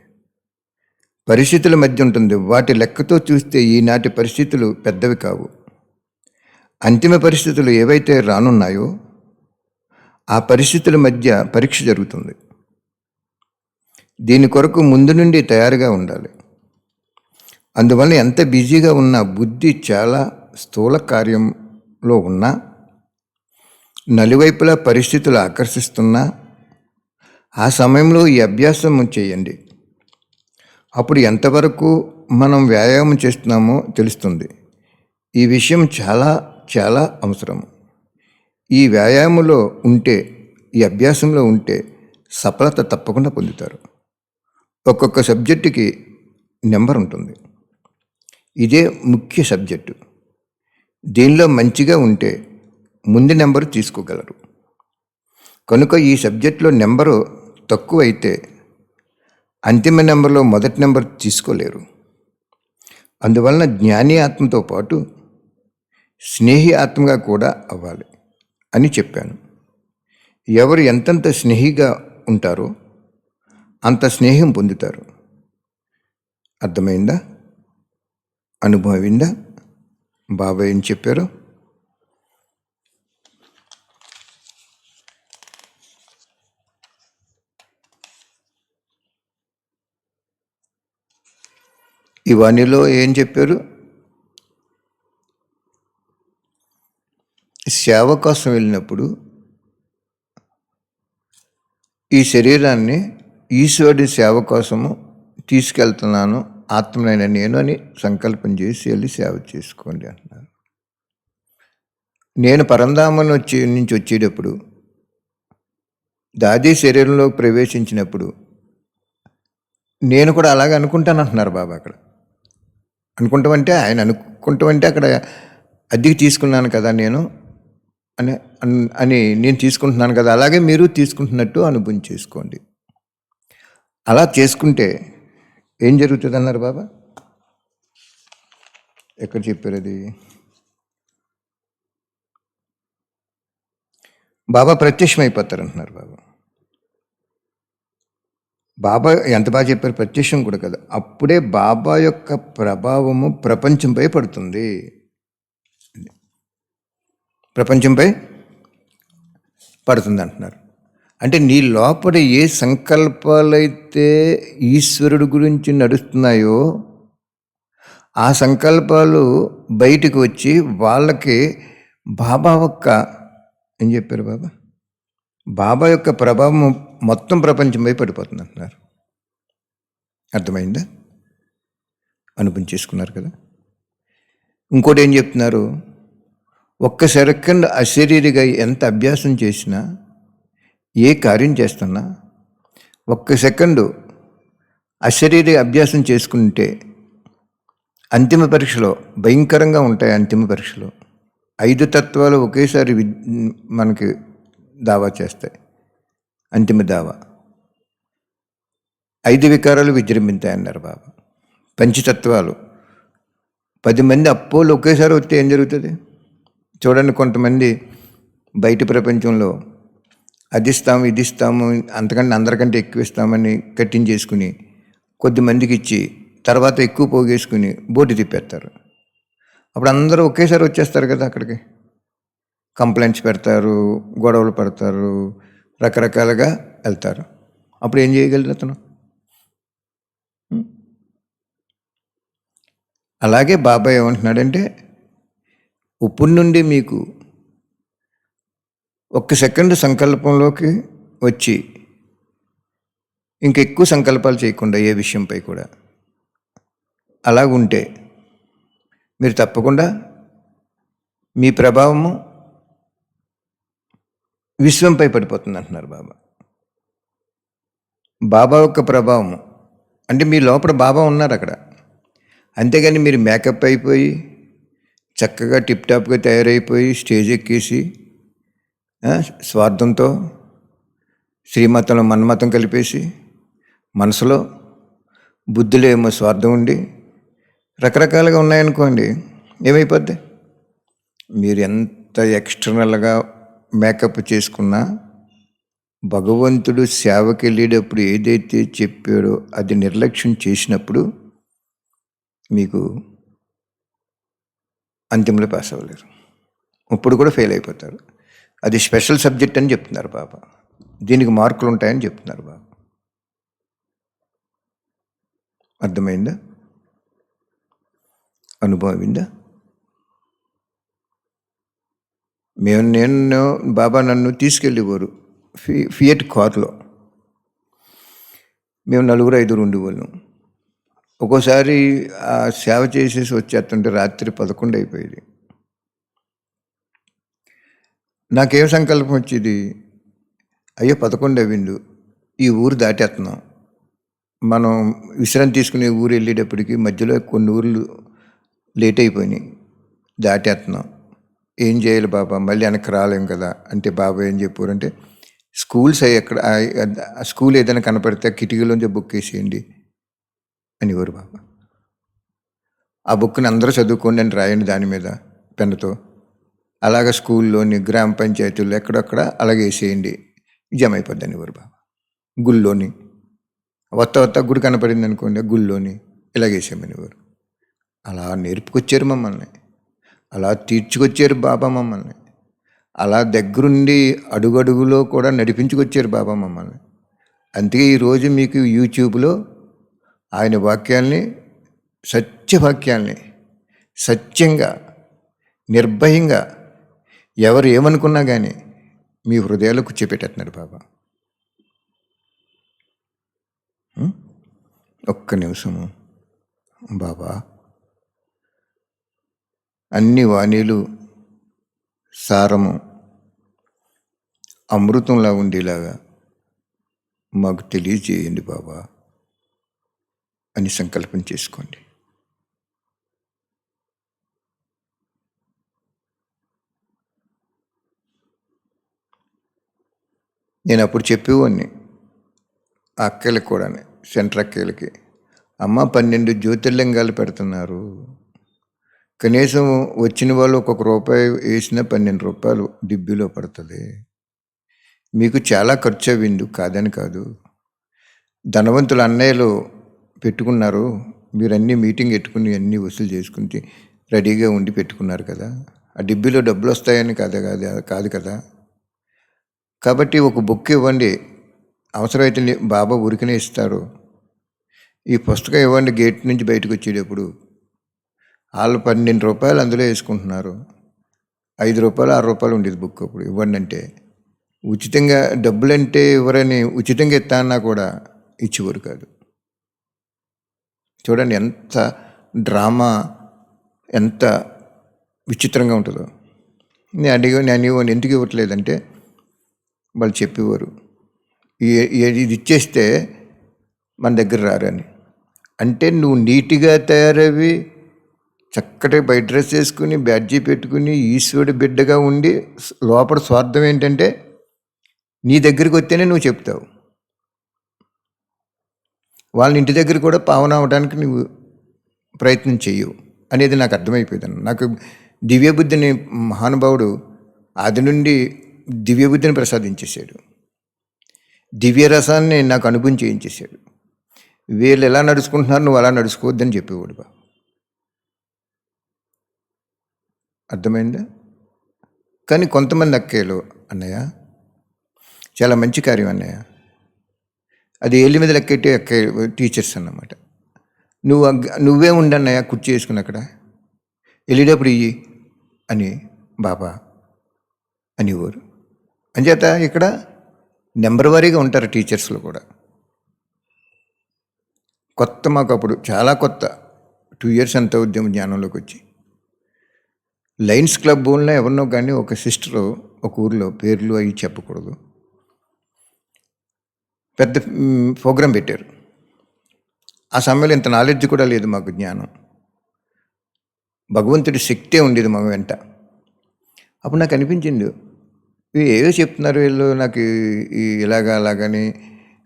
[SPEAKER 1] పరిస్థితుల మధ్య ఉంటుంది. వాటి లెక్కతో చూస్తే ఈనాటి పరిస్థితులు పెద్దవి కావు. అంతిమ పరిస్థితులు ఏవైతే రానున్నాయో ఆ పరిస్థితుల మధ్య పరీక్ష జరుగుతుంది. దీని కొరకు ముందు నుండి తయారుగా ఉండాలి. అందువల్ల ఎంత బిజీగా ఉన్నా, బుద్ధి చాలా స్థూల కార్యంలో ఉన్నా, నలువైపులా పరిస్థితులు ఆకర్షిస్తున్నా, ఆ సమయంలో ఈ అభ్యాసం చేయండి. అప్పుడు ఎంతవరకు మనం వ్యాయామం చేస్తున్నామో తెలుస్తుంది. ఈ విషయం చాలా చాలా అవసరం. ఈ వ్యాయామంలో ఉంటే, ఈ అభ్యాసంలో ఉంటే సఫలత తప్పకుండా పొందుతారు. ఒక్కొక్క సబ్జెక్టుకి నెంబర్ ఉంటుంది. ఇదే ముఖ్య సబ్జెక్టు. దీనిలో మంచిగా ఉంటే ముందు నెంబరు తీసుకోగలరు. కనుక ఈ సబ్జెక్టులో నెంబరు తక్కువైతే అంతిమ నెంబర్లో మొదటి నెంబర్ తీసుకోలేరు. అందువలన జ్ఞాని ఆత్మతో పాటు స్నేహి ఆత్మగా కూడా అవ్వాలి అని చెప్పాను. ఎవరు ఎంతంత స్నేహిగా ఉంటారో అంత స్నేహం పొందుతారు. అర్థమైందా? అనుభవమైందా? బాబా ఏం చెప్పారు? ఇవన్నీలో ఏం చెప్పారు? సేవ కోసం వెళ్ళినప్పుడు ఈ శరీరాన్ని ఈశ్వరుడి సేవ కోసము తీసుకెళ్తున్నాను, ఆత్మనైన నేను అని సంకల్పం చేసి వెళ్ళి సేవ చేసుకోండి అంటున్నారు. నేను పరంధామం నుంచి వచ్చేటప్పుడు, దాది శరీరంలో ప్రవేశించినప్పుడు నేను కూడా అలాగే అనుకుంటాను అంటున్నారు బాబా. అక్కడ అనుకుంటామంటే ఆయన అనుకుంటామంటే అక్కడ అద్దెకి తీసుకున్నాను కదా నేను అని నేను తీసుకుంటున్నాను కదా, అలాగే మీరు తీసుకుంటున్నట్టు అనుభవం చేసుకోండి. అలా చేసుకుంటే ఏం జరుగుతుంది అన్నారు బాబా? ఎక్కడ చెప్పారు అది? బాబా ప్రత్యక్షమైపోతారు అంటున్నారు బాబా. బాబా ఎంత బాగా చెప్పారు, ప్రత్యక్షం కూడా కదా. అప్పుడే బాబా యొక్క ప్రభావము ప్రపంచంపై పడుతుంది. ప్రపంచంపై పడుతుంది అంటున్నారు. అంటే నీ లోపల ఏ సంకల్పాలైతే ఈశ్వరుడు గురించి నడుస్తున్నాయో ఆ సంకల్పాలు బయటకు వచ్చి వాళ్ళకి బాబా యొక్క ఏం చెప్పారు బాబా? బాబా యొక్క ప్రభావం మొత్తం ప్రపంచంపై పడిపోతుంది అంటున్నారు. అర్థమైందా? అనుభవం చేసుకున్నారు కదా. ఇంకోటి ఏం చెప్తున్నారు? ఒక్క సెకండ్ అశరీరిగా ఎంత అభ్యాసం చేసినా, ఏ కార్యం చేస్తున్నా, ఒక్క సెకండు అశరీరి అభ్యాసం చేసుకుంటే అంతిమ పరీక్షలో భయంకరంగా ఉంటాయి. అంతిమ పరీక్షలో 5 తత్వాలు ఒకేసారి మనకి దావా చేస్తాయి. అంతిమ దావా 5 వికారాలు విజృంభిస్తాయి అన్నారు బాబా. పంచతత్వాలు 10 మంది అప్పోలు ఒకేసారి వస్తే ఏం జరుగుతుంది చూడండి. కొంతమంది బయట ప్రపంచంలో అది ఇస్తాము, ఇది ఇస్తాము, అంతకంటే అందరికంటే ఎక్కువ ఇస్తామని కట్టించేసుకుని కొద్దిమందికి ఇచ్చి తర్వాత ఎక్కువ పోగేసుకుని బోటు తిప్పేస్తారు. అప్పుడు అందరూ ఒకేసారి వచ్చేస్తారు కదా అక్కడికి. కంప్లైంట్స్ పెడతారు, గొడవలు పడతారు, రకరకాలుగా వెళ్తారు. అప్పుడు ఏం చేయగలరు అతను? అలాగే బాబా ఏమంటున్నాడంటే, ఇప్పుడు నుండి మీకు ఒక్క సెకండ్ సంకల్పంలోకి వచ్చి ఇంకెక్కువ సంకల్పాలు చేయకుండా ఏ విషయంపై కూడా అలాగుంటే మీరు తప్పకుండా మీ ప్రభావము విశ్వంపై పడిపోతుంది అంటున్నారు బాబా. బాబా యొక్క ప్రభావము అంటే మీ లోపల బాబా ఉన్నారు అక్కడ. అంతేగాని మీరు మేకప్ అయిపోయి చక్కగా టిప్ టాప్గా తయారైపోయి స్టేజ్ ఎక్కేసి స్వార్థంతో శ్రీమతంలో మన్మతం కలిపేసి మనసులో బుద్ధిలో ఏమో స్వార్థం ఉండి రకరకాలుగా ఉన్నాయనుకోండి, ఏమైపోద్ది? మీరు ఎంత ఎక్స్టర్నల్గా మేకప్ చేసుకున్నా భగవంతుడు సేవకి వెళ్ళేటప్పుడు ఏదైతే చెప్పాడో అది నిర్లక్ష్యం చేసినప్పుడు మీకు అంతిమలో పాస్ అవ్వలేరు. ఇప్పుడు కూడా ఫెయిల్ అయిపోతారు. అది స్పెషల్ సబ్జెక్ట్ అని చెప్తున్నారు బాబా. దీనికి మార్కులు ఉంటాయని చెప్తున్నారు బాబా. అర్థమైందా? అనుభవం అయిందా? నేను బాబా నన్ను తీసుకెళ్ళేవారు ఫియట్ కార్లో. మేము 4-5 ఉండేవాళ్ళం. ఒక్కోసారి ఆ సేవ చేసేసి వచ్చేస్తుంటే రాత్రి 11 అయిపోయేది. నాకేం సంకల్పం వచ్చేది, అయ్యో 11 అయిండు, ఈ ఊరు దాటేస్తున్నాం. మనం విశ్రాంతి తీసుకునే ఊరు వెళ్ళేటప్పటికి మధ్యలో కొన్ని ఊర్లు లేట్ అయిపోయినాయి, దాటేస్తున్నాం. ఏం చేయాలి బాబా, మళ్ళీ వెనక్కి రాలేం కదా అంటే బాబా ఏం చెప్పారంటే, స్కూల్స్ అవి ఎక్కడ స్కూల్ ఏదైనా కనపడితే కిటికీలోంచి బుక్ వేసేయండి అనేవారు బాబా. ఆ బుక్ని అందరూ చదువుకోండి అని రాయండి దాని మీద పెన్నుతో. అలాగే స్కూల్లోని గ్రామ పంచాయతీల్లో ఎక్కడొక్కడ అలాగే వేసేయండి, జమ అయిపోద్ది అనేవారు బాబా. గుళ్ళోని వత్త గుడి కనపడింది అనుకోండి, గుళ్ళోని ఇలాగేసామనేవారు. అలా నేర్పుకొచ్చారు మమ్మల్ని, అలా తీర్చుకొచ్చారు బాబా మమ్మల్ని, అలా దగ్గరుండి అడుగడుగులో కూడా నడిపించుకొచ్చారు బాబా మమ్మల్ని. అందుకే ఈరోజు మీకు యూట్యూబ్లో ఆయన వాక్యాల్ని, సత్యవాక్యాల్ని సత్యంగా నిర్భయంగా ఎవరు ఏమనుకున్నా కానీ మీ హృదయాలకు కూర్చోపెట్టేస్తున్నాడు బాబా. ఒక్క నిమిషము బాబా, అన్ని వాణీలు సారము అమృతంలా ఉండేలాగా మాకు తెలియజేయండి బాబా అని సంకల్పం చేసుకోండి. నేను అప్పుడు చెప్పేవాడిని ఆ అక్కలకి కూడా, సెంటర్ అక్కలకి, అమ్మ 12 జ్యోతిర్లింగాలు పెడుతున్నారు, కనీసం వచ్చిన వాళ్ళు ఒక్కొక్క రూపాయి వేసినా 12 రూపాయలు డిబ్బీలో పడుతుంది. మీకు చాలా ఖర్చు అవ్వింది కాదని కాదు, ధనవంతుల అన్నయ్యలు పెట్టుకున్నారు, మీరు అన్నీ మీటింగ్ పెట్టుకుని అన్నీ వసూలు చేసుకుని రెడీగా ఉండి పెట్టుకున్నారు కదా, ఆ డిబ్బీలో డబ్బులు వస్తాయని కాదు కదా. కాబట్టి ఒక బుక్ ఇవ్వండి, అవసరమైతే బాబా ఊరికనే ఇస్తారు. ఈ పుస్తకం ఇవ్వండి, గేట్ నుంచి బయటకు వచ్చేటప్పుడు. వాళ్ళు 12 రూపాయలు అందులో వేసుకుంటున్నారు, 5 రూపాయలు 6 రూపాయలు ఉండేది బుక్ అప్పుడు. ఇవ్వండి అంటే ఉచితంగా, డబ్బులంటే ఎవరని ఉచితంగా ఇస్తానన్నా కూడా ఇచ్చేవారు కాదు. చూడండి ఎంత డ్రామా, ఎంత విచిత్రంగా ఉంటుందో. నేను ఎందుకు ఇవ్వట్లేదంటే వాళ్ళు చెప్పేవారు, ఇది ఇచ్చేస్తే మన దగ్గర రారని. అంటే నువ్వు నీట్గా తయారవి చక్కటి బయట డ్రెస్ వేసుకుని బ్యాడ్జీ పెట్టుకుని ఈశ్వరుడి బిడ్డగా ఉండి లోపల స్వార్థం ఏంటంటే నీ దగ్గరికి వస్తేనే నువ్వు చెప్తావు, వాళ్ళని ఇంటి దగ్గర కూడా పావన అవడానికి నువ్వు ప్రయత్నం చెయ్యవు అనేది నాకు అర్థమైపోయింది. నాకు దివ్యబుద్ధిని మహానుభావుడు ఆది నుండి దివ్యబుద్ధిని ప్రసాదించేశాడు, దివ్యరసాన్ని నాకు అనుభవం చేయించేశాడు. వీళ్ళు ఎలా నడుచుకుంటున్నారు, నువ్వు అలా నడుచుకోవద్దని చెప్పేవాడు బా. అర్థమైందా? కానీ కొంతమంది అక్కయ్యలు, అన్నయ్య చాలా మంచి కార్యం అన్నయ్య, అది ఏళ్ళ మీద లెక్కెట్టే అక్కయ్య టీచర్స్ అన్నమాట, నువ్వే ఉండన్నయ్య కుర్చీ వేసుకుని అక్కడ వెళ్ళేటప్పుడు ఇయ్యి అని బాబా అనేవారు. అంచేత ఇక్కడ నెంబర్ వారీగా ఉంటారు టీచర్స్లో కూడా. కొత్త మాకు అప్పుడు చాలా కొత్త, 2 years అంత ఉద్యమ జ్ఞానంలోకి వచ్చి. లయన్స్ క్లబ్ ఊళ్ళో ఎవరినో కానీ ఒక సిస్టరు ఒక ఊరిలో, పేర్లు అవి చెప్పకూడదు, పెద్ద ప్రోగ్రాం పెట్టారు. ఆ సమయంలో ఇంత నాలెడ్జ్ కూడా లేదు మాకు, జ్ఞానం, భగవంతుడి శక్తే ఉండేది మా వెంట. అప్పుడు నాకు అనిపించింది, ఏవో చెప్తున్నారు వీళ్ళు నాకు ఇలాగా అలాగని,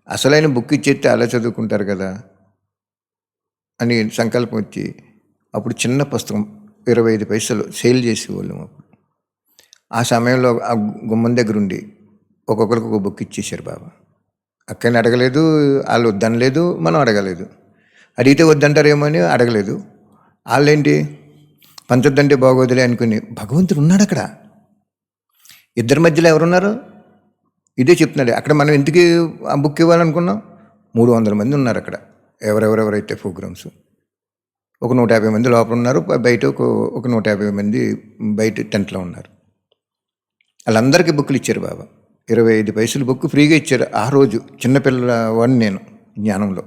[SPEAKER 1] అసలైన బుక్ ఇచ్చేస్తే అలా చదువుకుంటారు కదా అని సంకల్పం వచ్చి అప్పుడు చిన్న పుస్తకం 25 పైసలు సేల్ చేసేవాళ్ళం. అప్పుడు ఆ సమయంలో ఆ గుమ్మం దగ్గర ఉండి ఒక్కొక్కరికి ఒక బుక్ ఇచ్చేశారు బాబా. అక్కని అడగలేదు, వాళ్ళు వద్దనలేదు, మనం అడగలేదు. అడిగితే వద్దంటారేమో అని అడగలేదు. వాళ్ళేంటి పంచొద్దంటే బాగోదులే అనుకుని, భగవంతుడు ఉన్నాడు అక్కడ. ఇద్దరి మధ్యలో ఎవరున్నారు? ఇదే చెప్తున్నాడు. అక్కడ మనం ఎందుకు ఆ బుక్ ఇవ్వాలనుకున్నాం? 300 మంది ఉన్నారు అక్కడ, ఎవరెవరైతే ప్రోగ్రామ్స్. ఒక 150 మంది లోపల ఉన్నారు, బయట ఒక 150 మంది బయట టెంట్లో ఉన్నారు. వాళ్ళందరికీ బుక్లు ఇచ్చారు బాబా. 25 పైసలు బుక్ ఫ్రీగా ఇచ్చారు ఆ రోజు. చిన్నపిల్లల వాడిని నేను జ్ఞానంలో.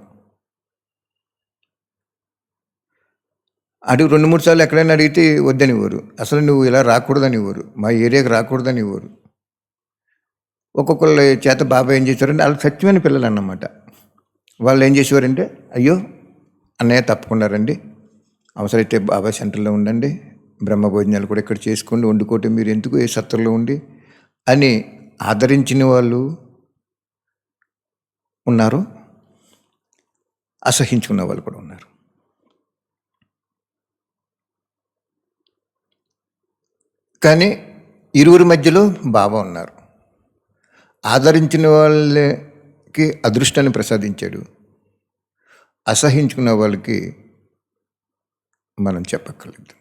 [SPEAKER 1] అడిగి 2-3 సార్లు ఎక్కడైనా అడిగితే వద్దని ఇవ్వరు. అసలు నువ్వు ఇలా రాకూడదని ఇవ్వరు, మా ఏరియాకి రాకూడదని ఇవ్వరు. ఒక్కొక్కళ్ళ చేత బాబా ఏం చేశారంటే, వాళ్ళకి సత్యమైన పిల్లలు అన్నమాట. వాళ్ళు ఏం చేసేవారంటే, అయ్యో అన్నయ్య తప్పకుండా రండి, అవసరమైతే బాబా సెంటర్లో ఉండండి, బ్రహ్మ భోజనాలు కూడా ఇక్కడ చేసుకోండి, వండుకోవటం మీరు ఎందుకు ఏ సత్రంలో ఉండి అని ఆదరించిన వాళ్ళు ఉన్నారు, అసహించుకున్న వాళ్ళు కూడా ఉన్నారు. కానీ ఇరువురి మధ్యలో బాబా ఉన్నారు. ఆదరించిన వాళ్ళకి అదృష్టాన్ని ప్రసాదించాడు, అసహించుకున్న వాళ్ళకి మనం చెప్పక్కర్లేదు,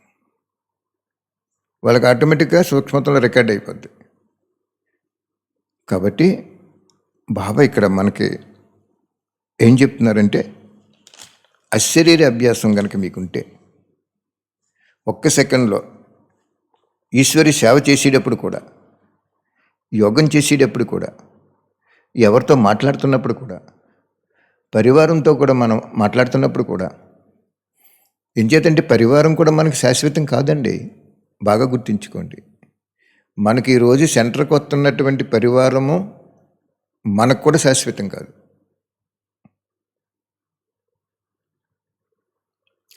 [SPEAKER 1] వాళ్ళకి ఆటోమేటిక్గా సూక్ష్మతలో రికార్డ్ అయిపోద్ది. కాబట్టి బాబా ఇక్కడ మనకి ఏం చెప్తున్నారంటే, అశరీర అభ్యాసం కనుక మీకుంటే ఒక్క సెకండ్లో ఈశ్వరి సేవ చేసేటప్పుడు కూడా, యోగం చేసేటప్పుడు కూడా, ఎవరితో మాట్లాడుతున్నప్పుడు కూడా, పరివారంతో కూడా మనం మాట్లాడుతున్నప్పుడు కూడా, ఏం చేతంటే పరివారం కూడా మనకు శాశ్వతం కాదండి. బాగా గుర్తుంచుకోండి. మనకి ఈరోజు సెంటర్కి వస్తున్నటువంటి పరివారము మనకు కూడా శాశ్వతం కాదు.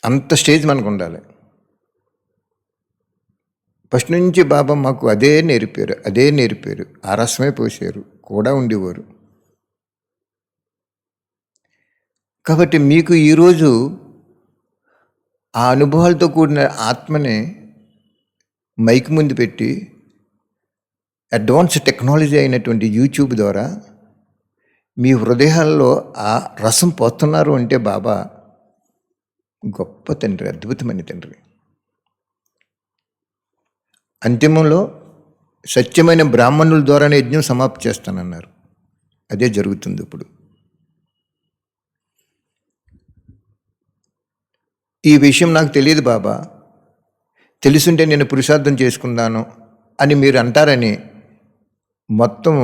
[SPEAKER 1] అంత స్టేజ్ మనకు ఉండాలి. ఫస్ట్ నుంచి బాబా మాకు అదే నేర్పారు, ఆ రసమే పోసారు, కూడా ఉండేవారు. కాబట్టి మీకు ఈరోజు ఆ అనుభవాలతో కూడిన ఆత్మని మైక్ ముందు పెట్టి అడ్వాన్స్ టెక్నాలజీ అయినటువంటి యూట్యూబ్ ద్వారా మీ హృదయాల్లో ఆ రసం పోస్తున్నారు అంటే బాబా గొప్ప తండ్రి, అద్భుతమైన తండ్రి. అంతిమంలో సత్యమైన బ్రాహ్మణుల ద్వారానే యజ్ఞం సమాప్తి చేస్తానన్నారు. అదే జరుగుతుంది ఇప్పుడు. ఈ విషయం నాకు తెలియదు బాబా, తెలుసుంటే నేను పురుషార్థం చేసుకున్నాను అని మీరు అంటారని మొత్తం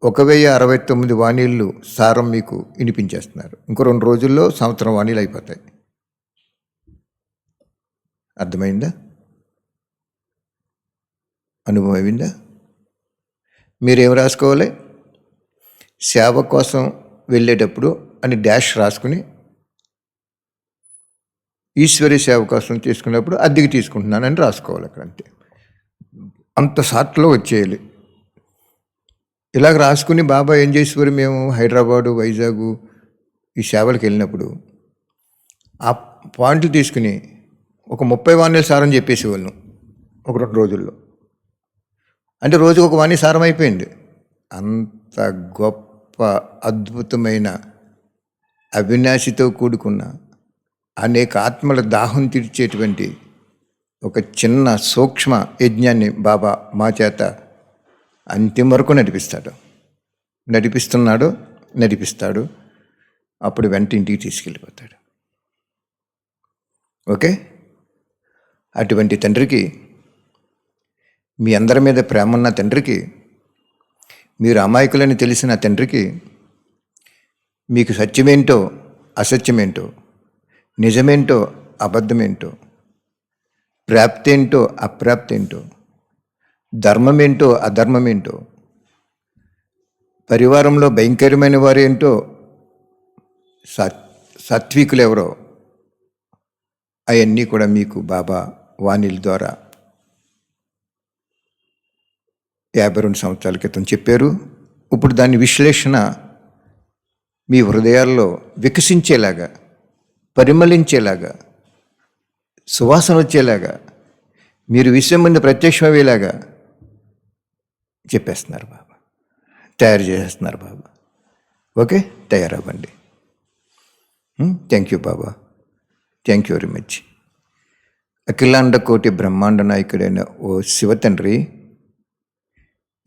[SPEAKER 1] 1069 వాణీళ్ళు సారం మీకు వినిపించేస్తున్నారు. ఇంకో 2 రోజుల్లో సంవత్సరం వాణీలు అయిపోతాయి. అర్థమైందా? అనుభవం అయిందా? మీరేం రాసుకోవాలి? సేవ కోసం వెళ్ళేటప్పుడు అని డాష్ రాసుకుని, ఈశ్వరి సేవ కోసం తీసుకున్నప్పుడు అద్దెకి తీసుకుంటున్నానని రాసుకోవాలి అక్కడ. అంతే, అంత సాట్లో వచ్చేయాలి. ఇలాగ రాసుకుని బాబా ఏం చేసేవారు, మేము హైదరాబాదు, వైజాగ్ ఈ సేవలకు వెళ్ళినప్పుడు ఆ పాయింట్లు తీసుకుని ఒక 30 వాణీల సారం చెప్పేసేవాళ్ళం ఒక 2 రోజుల్లో. అంటే రోజుకు ఒక వాణి సారం అయిపోయింది. అంత గొప్ప అద్భుతమైన అవినాశితో కూడుకున్న అనేక ఆత్మల దాహం తీర్చేటువంటి ఒక చిన్న సూక్ష్మ యజ్ఞాన్ని బాబా మా చేత అంతిమ వరకు నడిపిస్తాడు. అప్పుడు వెంట ఇంటికి తీసుకెళ్ళిపోతాడు. ఓకే, అటువంటి తండ్రికి, మీ అందరి మీద ప్రేమ ఉన్న తండ్రికి, మీరు అమాయకులని తెలిసిన తండ్రికి, మీకు సత్యమేంటో అసత్యమేంటో, నిజమేంటో అబద్ధమేంటో, ప్రాప్తేంటో అప్రాప్తేంటో, ధర్మమేంటో అధర్మమేంటో, పరివారంలో భయంకరమైన వారేంటో, సాత్వికులు ఎవరో, అవన్నీ కూడా మీకు బాబా వాణిల ద్వారా 52 సంవత్సరాల క్రితం చెప్పారు. ఇప్పుడు దాని విశ్లేషణ మీ హృదయాల్లో వికసించేలాగా, పరిమళించేలాగా, సువాసన వచ్చేలాగా, మీరు విశ్వం ముందు ప్రత్యక్షమయ్యేలాగా చెప్పేస్తున్నారు బాబా, తయారు చేసేస్తున్నారు బాబా. ఓకే, తయారవ్వండి. థ్యాంక్ యూ బాబా, థ్యాంక్ యూ వెరీ మచ్. అఖిలాండ కోటి బ్రహ్మాండ నాయకుడైన ఓ శివతండ్రి,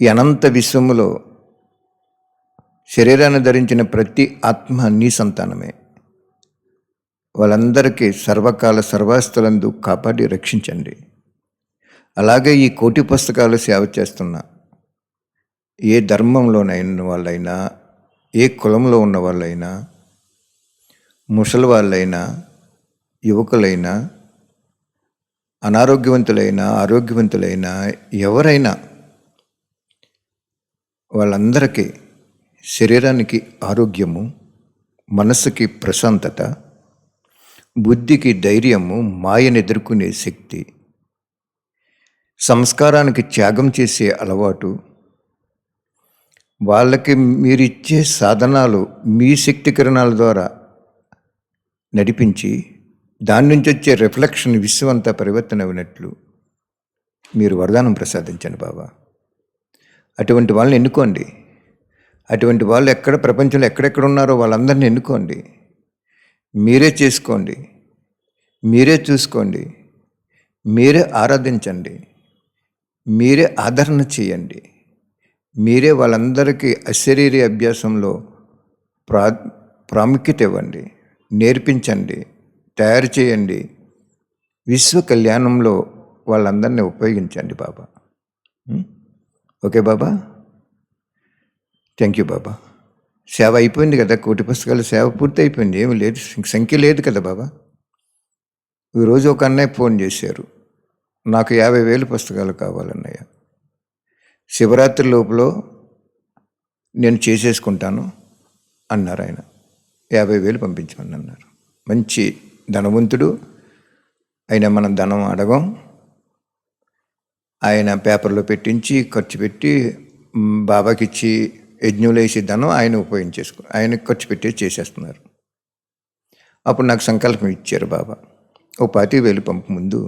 [SPEAKER 1] ఈ అనంత విశ్వములో శరీరాన్ని ధరించిన ప్రతి ఆత్మ నీ సంతానమే. వాళ్ళందరికీ సర్వకాల సర్వాస్తులందు కాపాడి రక్షించండి. అలాగే ఈ కోటి పుస్తకాలు సేవ చేస్తున్న ఏ ధర్మంలోనైన వాళ్ళైనా, ఏ కులంలో ఉన్న వాళ్ళైనా, ముసలి వాళ్ళైనా, యువకులైనా, అనారోగ్యవంతులైనా, ఆరోగ్యవంతులైనా, ఎవరైనా వాళ్ళందరికీ శరీరానికి ఆరోగ్యము, మనస్సుకి ప్రశాంతత, బుద్ధికి ధైర్యము, మాయను ఎదుర్కొనే శక్తి, సంస్కారానికి త్యాగం చేసే అలవాటు, వాళ్ళకి మీరిచ్చే సాధనాలు మీ శక్తి కిరణాల ద్వారా నడిపించి దాని నుంచి వచ్చే రిఫ్లెక్షన్ విశ్వమంతా పరివర్తన అయినట్లు మీరు వరదానం ప్రసాదించండి బాబా. అటువంటి వాళ్ళని ఎన్నుకోండి. అటువంటి వాళ్ళు ఎక్కడ ప్రపంచంలో ఎక్కడెక్కడ ఉన్నారో వాళ్ళందరినీ ఎన్నుకోండి. మీరే చేసుకోండి, మీరే చూసుకోండి, మీరే ఆరాధించండి, మీరే ఆదరణ చేయండి. మీరే వాళ్ళందరికీ అశరీరీ అభ్యాసంలో ప్రాముఖ్యత ఇవ్వండి, నేర్పించండి, తయారు చేయండి. విశ్వ కళ్యాణంలో వాళ్ళందరినీ ఉపయోగించండి బాబా. ఓకే బాబా, థ్యాంక్ యూ బాబా. సేవ అయిపోయింది కదా, కోటి పుస్తకాల సేవ పూర్తి అయిపోయింది, ఏమి లేదు, సంఖ్య లేదు కదా బాబా. ఈరోజు ఒక అన్నయ్య ఫోన్ చేశారు, నాకు 50,000 పుస్తకాలు కావాలన్నయ్య, శివరాత్రి లోపల నేను చేసేసుకుంటాను అన్నారు ఆయన. 50,000 పంపించమని అన్నారు. మంచి ధనవంతుడు ఆయన, మనం ధనం అడగం. ఆయన పేపర్లో పెట్టించి ఖర్చు పెట్టి బాబాకి ఇచ్చి యజ్ఞంలో వేసి ధనం ఆయన ఉపయోగించేసుకో, ఆయన ఖర్చు పెట్టి చేసేస్తున్నారు. అప్పుడు నాకు సంకల్పం ఇచ్చారు బాబా, ఓ 25,000 పంపు ముందు.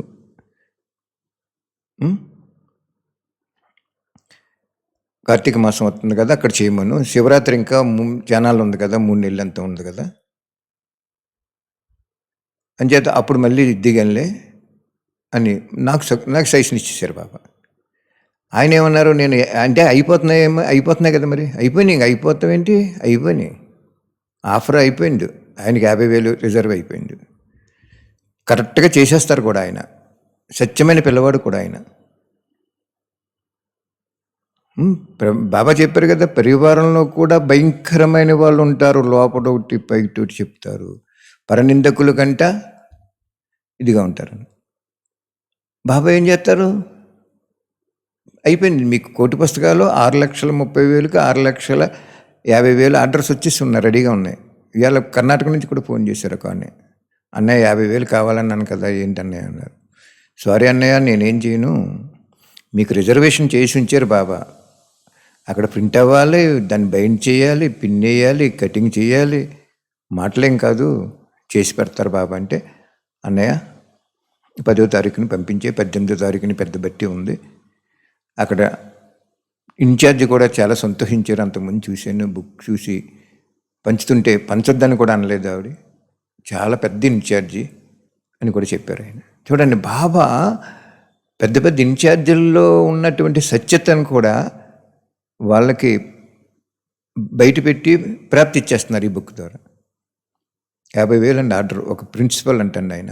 [SPEAKER 1] కార్తీక మాసం వస్తుంది కదా, అక్కడ చేయమను. శివరాత్రి ఇంకా జనాలు ఉంది కదా, 3 నెలలు అంతా ఉంది కదా అంచేత అప్పుడు మళ్ళీ దిగంలే అని నాకు సజెషన్ ఇచ్చేసారు బాబా. ఆయన ఏమన్నారు, నేను అంటే అయిపోతున్నాయి కదా, మరి అయిపోయినాయి, ఇంక అయిపోతావేంటి, అయిపోయినాయి, ఆఫర్ అయిపోయింది. ఆయనకి 50,000 రిజర్వ్ అయిపోయింది. కరెక్ట్గా చేసేస్తారు కూడా ఆయన, సత్యమైన పిల్లవాడు కూడా ఆయన. బాబా చెప్పారు కదా, పరివారంలో కూడా భయంకరమైన వాళ్ళు ఉంటారు, లోపల ఒకటి పైకి చెప్తారు, పరనిందకుల కంట ఇదిగా ఉంటారు. బాబా ఏం చేస్తారు, అయిపోయింది మీకు కోటి పుస్తకాలు 6,30,000కి 6,50,000 ఆర్డర్స్ వచ్చేసి ఉన్నాయి, రెడీగా ఉన్నాయి. ఇవాళ కర్ణాటక నుంచి కూడా ఫోన్ చేశారు కానీ, అన్నయ్య 50,000 కావాలన్నాను కదా, ఏంటన్నయ్య అన్నారు. సారీ అన్నయ్య, నేనేం చేయను, మీకు రిజర్వేషన్ చేసి ఉంచారు బాబా, అక్కడ ప్రింట్ అవ్వాలి, దాన్ని బైండ్ చేయాలి, పిన్ వేయాలి, కటింగ్ చేయాలి, మాటలేం కాదు, చేసి పెడతారు బాబా అంటే, అన్నయ్య 10వ తారీఖుని పంపించే, 18వ తారీఖుని పెద్ద బట్టి ఉంది. అక్కడ ఇన్ఛార్జ్ కూడా చాలా సంతోషించారు. అంతకుముందు చూశాను, బుక్ చూసి పంచుతుంటే పంచొద్దని కూడా అనలేదు ఆవిడ, చాలా పెద్ద ఇన్ఛార్జి అని కూడా చెప్పారు ఆయన. చూడండి, బాబా పెద్ద పెద్ద ఇన్ఛార్జీల్లో ఉన్నటువంటి సత్యతను కూడా వాళ్ళకి బయటపెట్టి ప్రాప్తి ఇచ్చేస్తున్నారు ఈ బుక్ ద్వారా. 50,000 అండి ఆర్డర్, ఒక ప్రిన్సిపల్ అంటండి ఆయన,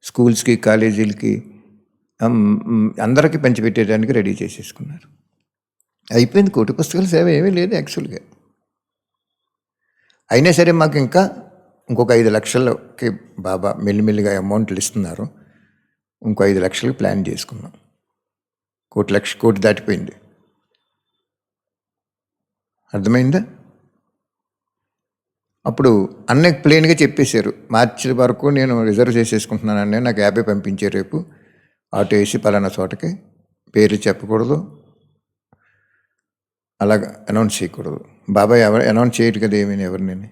[SPEAKER 1] స్కూల్స్కి, కాలేజీలకి, అందరికీ పంచిపెట్టేయడానికి రెడీ చేసేసుకున్నారు. అయిపోయింది, కోటి పుస్తకాల సేవ ఏమీ లేదు యాక్చువల్గా. అయినా సరే మాకు ఇంకొక 5 లక్షలకి బాబా మెల్లిమెల్లిగా అమౌంట్లు ఇస్తున్నారు. ఇంకో 5 లక్షలకి ప్లాన్ చేసుకున్నాం. కోటి దాటిపోయింది. అర్థమైందా? అప్పుడు అన్నయ్య ప్లెయిన్గా చెప్పేశారు, మార్చి వరకు నేను రిజర్వ్ చేసేసుకుంటున్నాను అన్నయ్య, నాకు 50 పంపించే, రేపు ఆటో వేసి పలానా చోటకి, పేరు చెప్పకూడదు, అలాగ అనౌన్స్ చేయకూడదు. బాబాయ్ ఎవరు అనౌన్స్ చేయరు కదా ఏమీ, ఎవరిని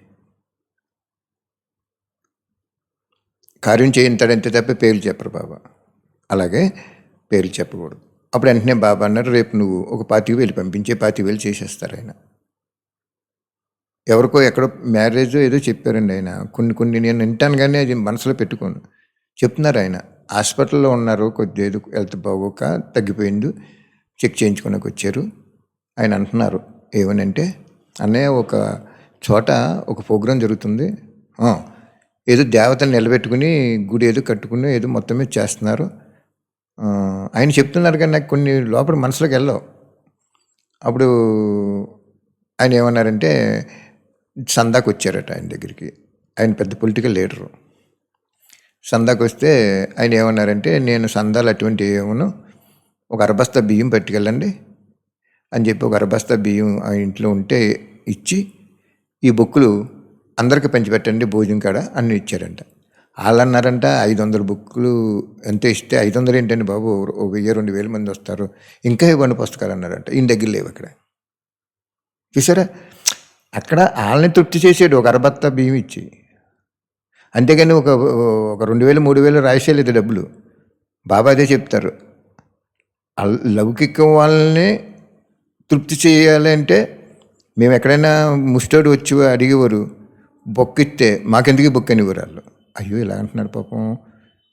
[SPEAKER 1] కార్యం చేయించాడంతే తప్ప పేర్లు చెప్పరు బాబా. అలాగే పేర్లు చెప్పకూడదు. అప్పుడు వెంటనే బాబా అన్నారు, రేపు నువ్వు ఒక 25,000 పంపించే, 25,000 చేసేస్తారు ఆయన. ఎవరికో ఎక్కడో మ్యారేజ్ ఏదో చెప్పారండి ఆయన. కొన్ని నేను వింటాను కానీ అది మనసులో పెట్టుకోను. చెప్తున్నారు ఆయన హాస్పిటల్లో ఉన్నారు, కొద్దిగా ఏదో హెల్త్ బాగోక తగ్గిపోయింది, చెక్ చేయించుకోడానికి వచ్చారు. ఆయన అంటున్నారు ఏమనంటే, అన్నయ్య ఒక చోట ఒక ప్రోగ్రాం జరుగుతుంది, ఏదో దేవతలు నిలబెట్టుకుని గుడి ఏదో కట్టుకుని ఏదో మొత్తం మీద చేస్తున్నారు. ఆయన చెప్తున్నారు కానీ నాకు కొన్ని లోపల మనసులోకి వెళ్ళవు. అప్పుడు ఆయన ఏమన్నారంటే సందాకు వచ్చారట ఆయన దగ్గరికి. ఆయన పెద్ద పొలిటికల్ లీడరు. సందాకు వస్తే ఆయన ఏమన్నారంటే, నేను సందాలు అటువంటి ఏమను, ఒక అరబస్తా బియ్యం పట్టుకెళ్ళండి అని చెప్పి ఒక అరబస్తా బియ్యం ఆ ఇంట్లో ఉంటే ఇచ్చి, ఈ బుక్కులు అందరికీ పంచిపెట్టండి భోజనం కాడ అన్నీ ఇచ్చారంట. వాళ్ళు అన్నారంట 500 బుక్కులు ఎంత ఇస్తే, 500 ఏంటండి బాబు, 1000-2000 మంది వస్తారు, ఇంకా ఇవ్వండి పుస్తకాలు అన్నారంట. ఈయన దగ్గర లేవు అక్కడ. చూసారా, అక్కడ వాళ్ళని తృప్తి చేసాడు ఒక అరబత్తా బియ్యం ఇచ్చి. అంతేగాని ఒక 2,000-3,000 రాసేలేదు డబ్బులు. బాబా అదే చెప్తారు, లౌకిక వాళ్ళని తృప్తి చేయాలి అంటే, మేము ఎక్కడైనా ముస్టోడు వచ్చి అడిగేవారు, బొక్కిస్తే మాకెందుకు బొక్క అనేవారు వాళ్ళు. అయ్యో ఇలా అంటున్నాడు పాపం,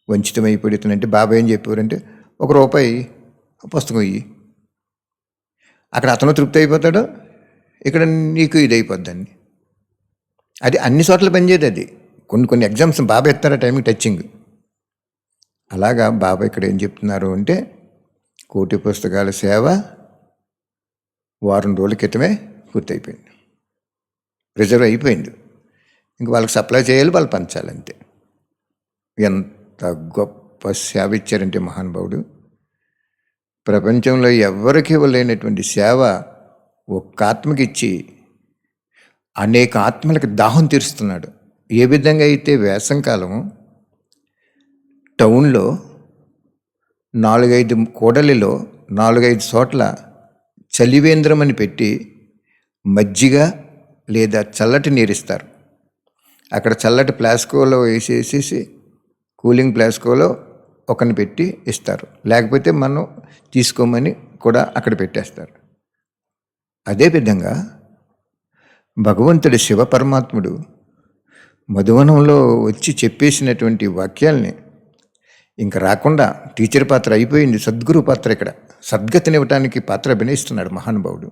[SPEAKER 1] వంచితం అయిపోతుందంటే బాబా ఏం చెప్పేవారంటే, ₹1 పుస్తకం ఇయ్యి, అక్కడ అతను తృప్తి అయిపోతాడు, ఇక్కడ నీకు ఇది అయిపోద్దండి. అది అన్ని చోట్ల పనిచేయదు. అది కొన్ని ఎగ్జామ్స్ బాబా ఎత్తారు టైంకి టచింగ్. అలాగా బాబా ఇక్కడ ఏం చెప్తున్నారు అంటే, 1,000,000 పుస్తకాల సేవ వారం రోజుల క్రితమే పూర్తయిపోయింది, రిజర్వ్ అయిపోయింది. ఇంక వాళ్ళకి సప్లై చేయాలి, వాళ్ళు పంచాలి, అంతే. ఎంత గొప్ప సేవ ఇచ్చారంటే మహానుభావుడు. ప్రపంచంలో ఎవరికి ఇవ్వలేనటువంటి సేవ ఒక్క ఆత్మకి ఇచ్చి అనేక ఆత్మలకు దాహం తీరుస్తున్నాడు. ఏ విధంగా అయితే వేసంకాలం టౌన్లో 4-5 కూడలిలో 4-5 చోట్ల చలివేంద్రం అని పెట్టి మజ్జిగ లేదా చల్లటి నీరిస్తారు. అక్కడ చల్లటి ప్లాస్కోలో వేసేసి కూలింగ్ ప్లాస్కోలో ఒకరిని పెట్టి ఇస్తారు, లేకపోతే మనం తీసుకోమని కూడా అక్కడ పెట్టేస్తారు. అదేవిధంగా భగవంతుడు శివ పరమాత్ముడు మధువనంలో వచ్చి చెప్పేసినటువంటి వాక్యాల్ని ఇంకా రాకుండా, టీచర్ పాత్ర అయిపోయింది, సద్గురు పాత్ర ఇక్కడ సద్గతినివ్వటానికి పాత్ర అభినయిస్తున్నాడు మహానుభావుడు.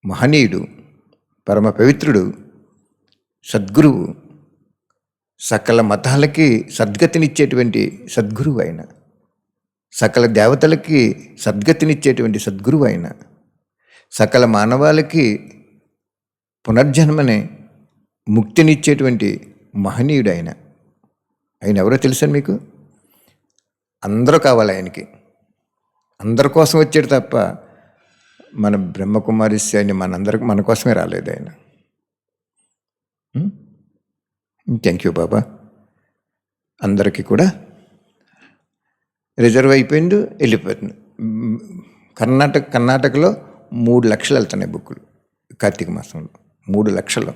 [SPEAKER 1] మహనీయుడు, పరమ పవిత్రుడు, సద్గురువు, సకల మతాలకి సద్గతినిచ్చేటువంటి సద్గురువు ఆయన, సకల దేవతలకి సద్గతినిచ్చేటువంటి సద్గురువు ఆయన, సకల మానవాళికి పునర్జన్మనే ముక్తినిచ్చేటువంటి మహనీయుడు ఆయన. ఆయన ఎవరో తెలుసా మీకు? అందరూ కావాలి ఆయనకి, అందరి కోసం వచ్చాడు తప్ప మన బ్రహ్మకుమారిస్య అని మన కోసమే రాలేదు ఆయన. థ్యాంక్ యూ బాబా. అందరికీ కూడా రిజర్వ్ అయిపోయింది, వెళ్ళిపోతుంది. కర్ణాటకలో 3 లక్షలు వెళ్తున్నాయి బుక్కులు కార్తీక మాసంలో, 3 లక్షలు.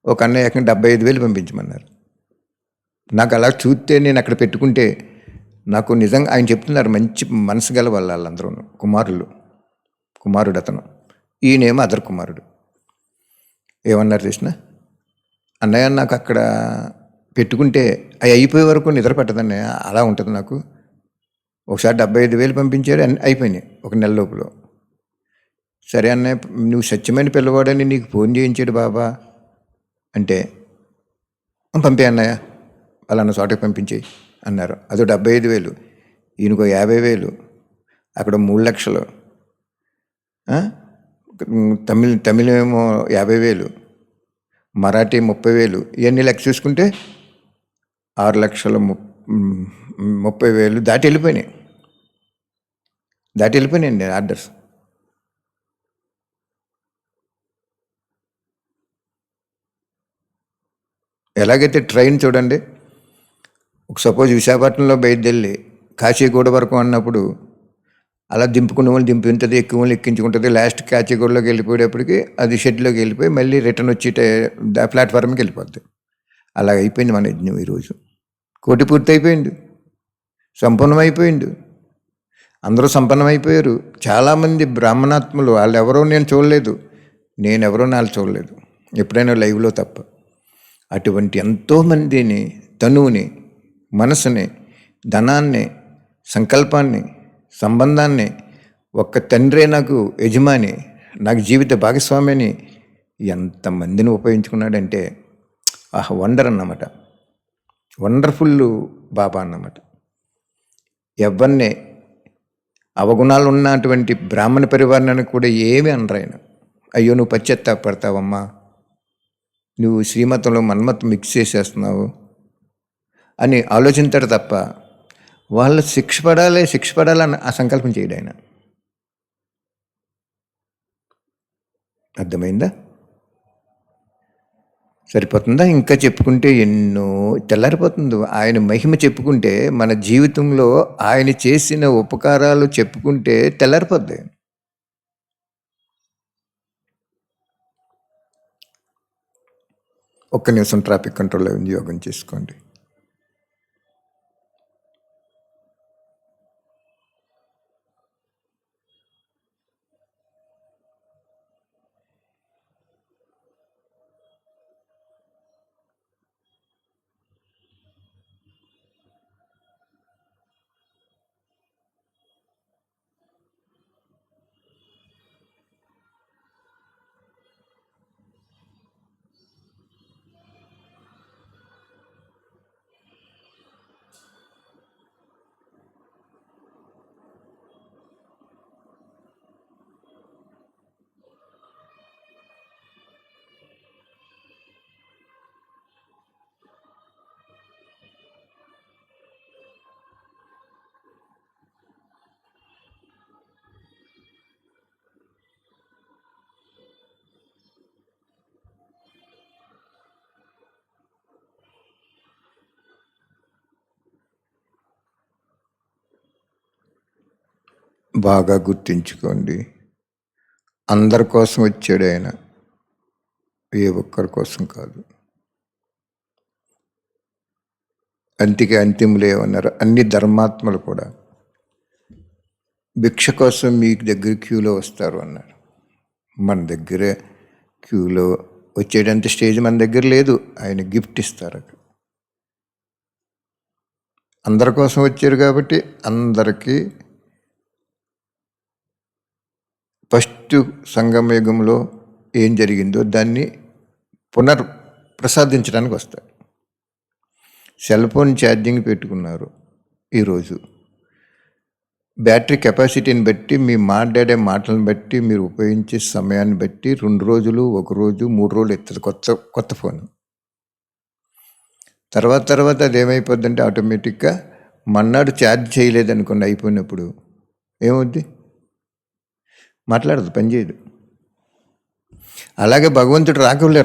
[SPEAKER 1] ఒక అన్నయ్య 75,000 పంపించమన్నారు. నాకు అలా చూస్తే నేను అక్కడ పెట్టుకుంటే నాకు నిజంగా, ఆయన చెప్తున్నారు మంచి మనసు గల వాళ్ళందరూ కుమారుడు అతను, ఈయనేమో అదర్ కుమారుడు. ఏమన్నారు కృష్ణ, అన్నయ్య నాకు అక్కడ పెట్టుకుంటే అవి అయిపోయే వరకు నిద్ర పట్టదన్నయ్య, అలా ఉంటుంది నాకు. ఒకసారి 75,000 పంపించారు, అయిపోయినాయి ఒక నెల లోపల. సరే అన్నయ్య, నువ్వు సత్యమైన పిల్లవాడని నీకు ఫోన్ చేయించాడు బాబా అంటే, పంపే అన్నయ్య, వాళ్ళన్న చోటకి పంపించేయి అన్నారు. అదో 75,000, ఈయనకో 50,000, అక్కడ 3 లక్షలు, తమిళేమో 50,000, మరాఠీ 30,000, ఇవన్నీ లెక్క చూసుకుంటే 6,30,000 దాటి వెళ్ళిపోయినాయండి ఆర్డర్స్. ఎలాగైతే ట్రైన్ చూడండి, సపోజ్ విశాఖపట్నంలో బయలుదేరి కాచిగూడ వరకు అన్నప్పుడు అలా దింపుకున్న వాళ్ళు దింపుతుంది, ఎక్కువ వాళ్ళు ఎక్కించుకుంటుంది. లాస్ట్ కేటగిరీలోకి వెళ్ళిపోయేటప్పటికి అది షెడ్లోకి వెళ్ళిపోయి మళ్ళీ రిటర్న్ వచ్చి ప్లాట్ఫామ్కి వెళ్ళిపోద్ది. అలా అయిపోయింది మన యజ్ఞం ఈరోజు. కోటి పూర్తి అయిపోయింది, సంపన్నమైపోయింది, అందరూ సంపన్నమైపోయారు. చాలామంది బ్రాహ్మణాత్ములు వాళ్ళు ఎవరో నేను చూడలేదు, నేనెవరో వాళ్ళు చూడలేదు, ఎప్పుడైనా లైవ్లో తప్ప. అటువంటి ఎంతోమందిని, తనువుని, మనసుని, ధనాన్ని, సంకల్పాన్ని, సంబంధాన్ని, ఒక్క తండ్రే నాకు యజమాని, నాకు జీవిత భాగస్వామిని ఎంతమందిని ఉపయోగించుకున్నాడంటే వండర్ అన్నమాట. వండర్ఫుల్ బాబా అన్నమాట. ఎవరిని అవగుణాలు ఉన్నటువంటి బ్రాహ్మణ పరివారాన్ని కూడా ఏమీ అనరు ఆయన. అయ్యో నువ్వు పశ్చాత్తాపడతావమ్మా, నువ్వు శ్రీమతంలో మన్మతం మిక్స్ చేసేస్తున్నావు అని ఆలోచించాడు తప్ప వాళ్ళు శిక్ష పడాలని ఆ సంకల్పం చేయడు ఆయన. అర్థమైందా? సరిపోతుందా? ఇంకా చెప్పుకుంటే ఎన్నో తెల్లారిపోతుంది. ఆయన మహిమ చెప్పుకుంటే, మన జీవితంలో ఆయన చేసిన ఉపకారాలు చెప్పుకుంటే తెల్లారిపోద్ది. ఒక్క నిమిషం ట్రాఫిక్ కంట్రోల్లో వినియోగం చేసుకోండి. బాగా గుర్తుంచుకోండి, అందరి కోసం వచ్చాడు ఆయన, ఏ ఒక్కరి కోసం కాదు. అంతికి అంతిములు ఏమన్నారు, అన్ని ధర్మాత్మలు కూడా భిక్ష కోసం మీ దగ్గర క్యూలో వస్తారు అన్నారు. మన దగ్గరే క్యూలో వచ్చేటంత స్టేజ్ మన దగ్గర లేదు. ఆయన గిఫ్ట్ ఇస్తారు. అందరి కోసం వచ్చారు కాబట్టి అందరికీ ఫస్ట్ సంగమయుగంలో ఏం జరిగిందో దాన్ని ప్రసాదించడానికి వస్తారు. సెల్ ఫోన్ ఛార్జింగ్ పెట్టుకున్నారు. ఈరోజు బ్యాటరీ కెపాసిటీని బట్టి, మీ మాట్లాడే మాటలను బట్టి, మీరు ఉపయోగించే సమయాన్ని బట్టి 2 రోజులు, 1 రోజు, 3 రోజులు ఎత్తుంది కొత్త ఫోన్. తర్వాత అది ఏమైపోద్దంటే ఆటోమేటిక్గా మన్నాడు ఛార్జ్ చేయలేదనుకోండి, అయిపోయినప్పుడు ఏమవుద్ది? మాట్లాడదు, పనిచేయదు. అలాగే భగవంతుడు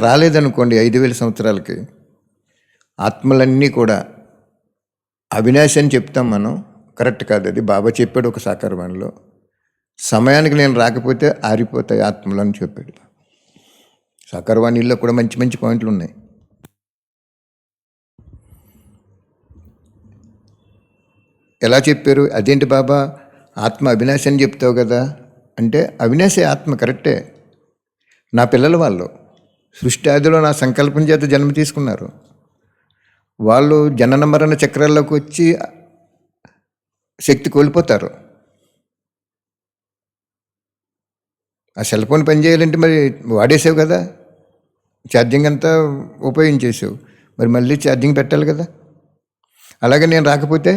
[SPEAKER 1] రాలేదనుకోండి 5000 సంవత్సరాలకి, ఆత్మలన్నీ కూడా అవినాశి అని చెప్తాం మనం, కరెక్ట్ కాదు. అది బాబా చెప్పాడు ఒక సాకారవాణిలో, సమయానికి నేను రాకపోతే ఆరిపోతాయి ఆత్మలు అని చెప్పాడు. సాకారవాణిలో కూడా మంచి మంచి పాయింట్లు ఉన్నాయి. ఎలా చెప్పారు? అదేంటి బాబా ఆత్మ అవినాశి అని చెప్తావు కదా అంటే, అవినాశి ఆత్మ కరెక్టే. నా పిల్లలు వాళ్ళు సృష్టి ఆదిలో నా సంకల్పం చేత జన్మ తీసుకున్నారు. వాళ్ళు జనన మరణ చక్రాల్లోకి వచ్చి శక్తి కోల్పోతారు. ఆ సెల్ ఫోన్ పనిచేయాలంటే మరి వాడేసావు కదా, ఛార్జింగ్ అంతా ఉపయోగించేసావు, మరి మళ్ళీ ఛార్జింగ్ పెట్టాలి కదా. అలాగే నేను రాకపోతే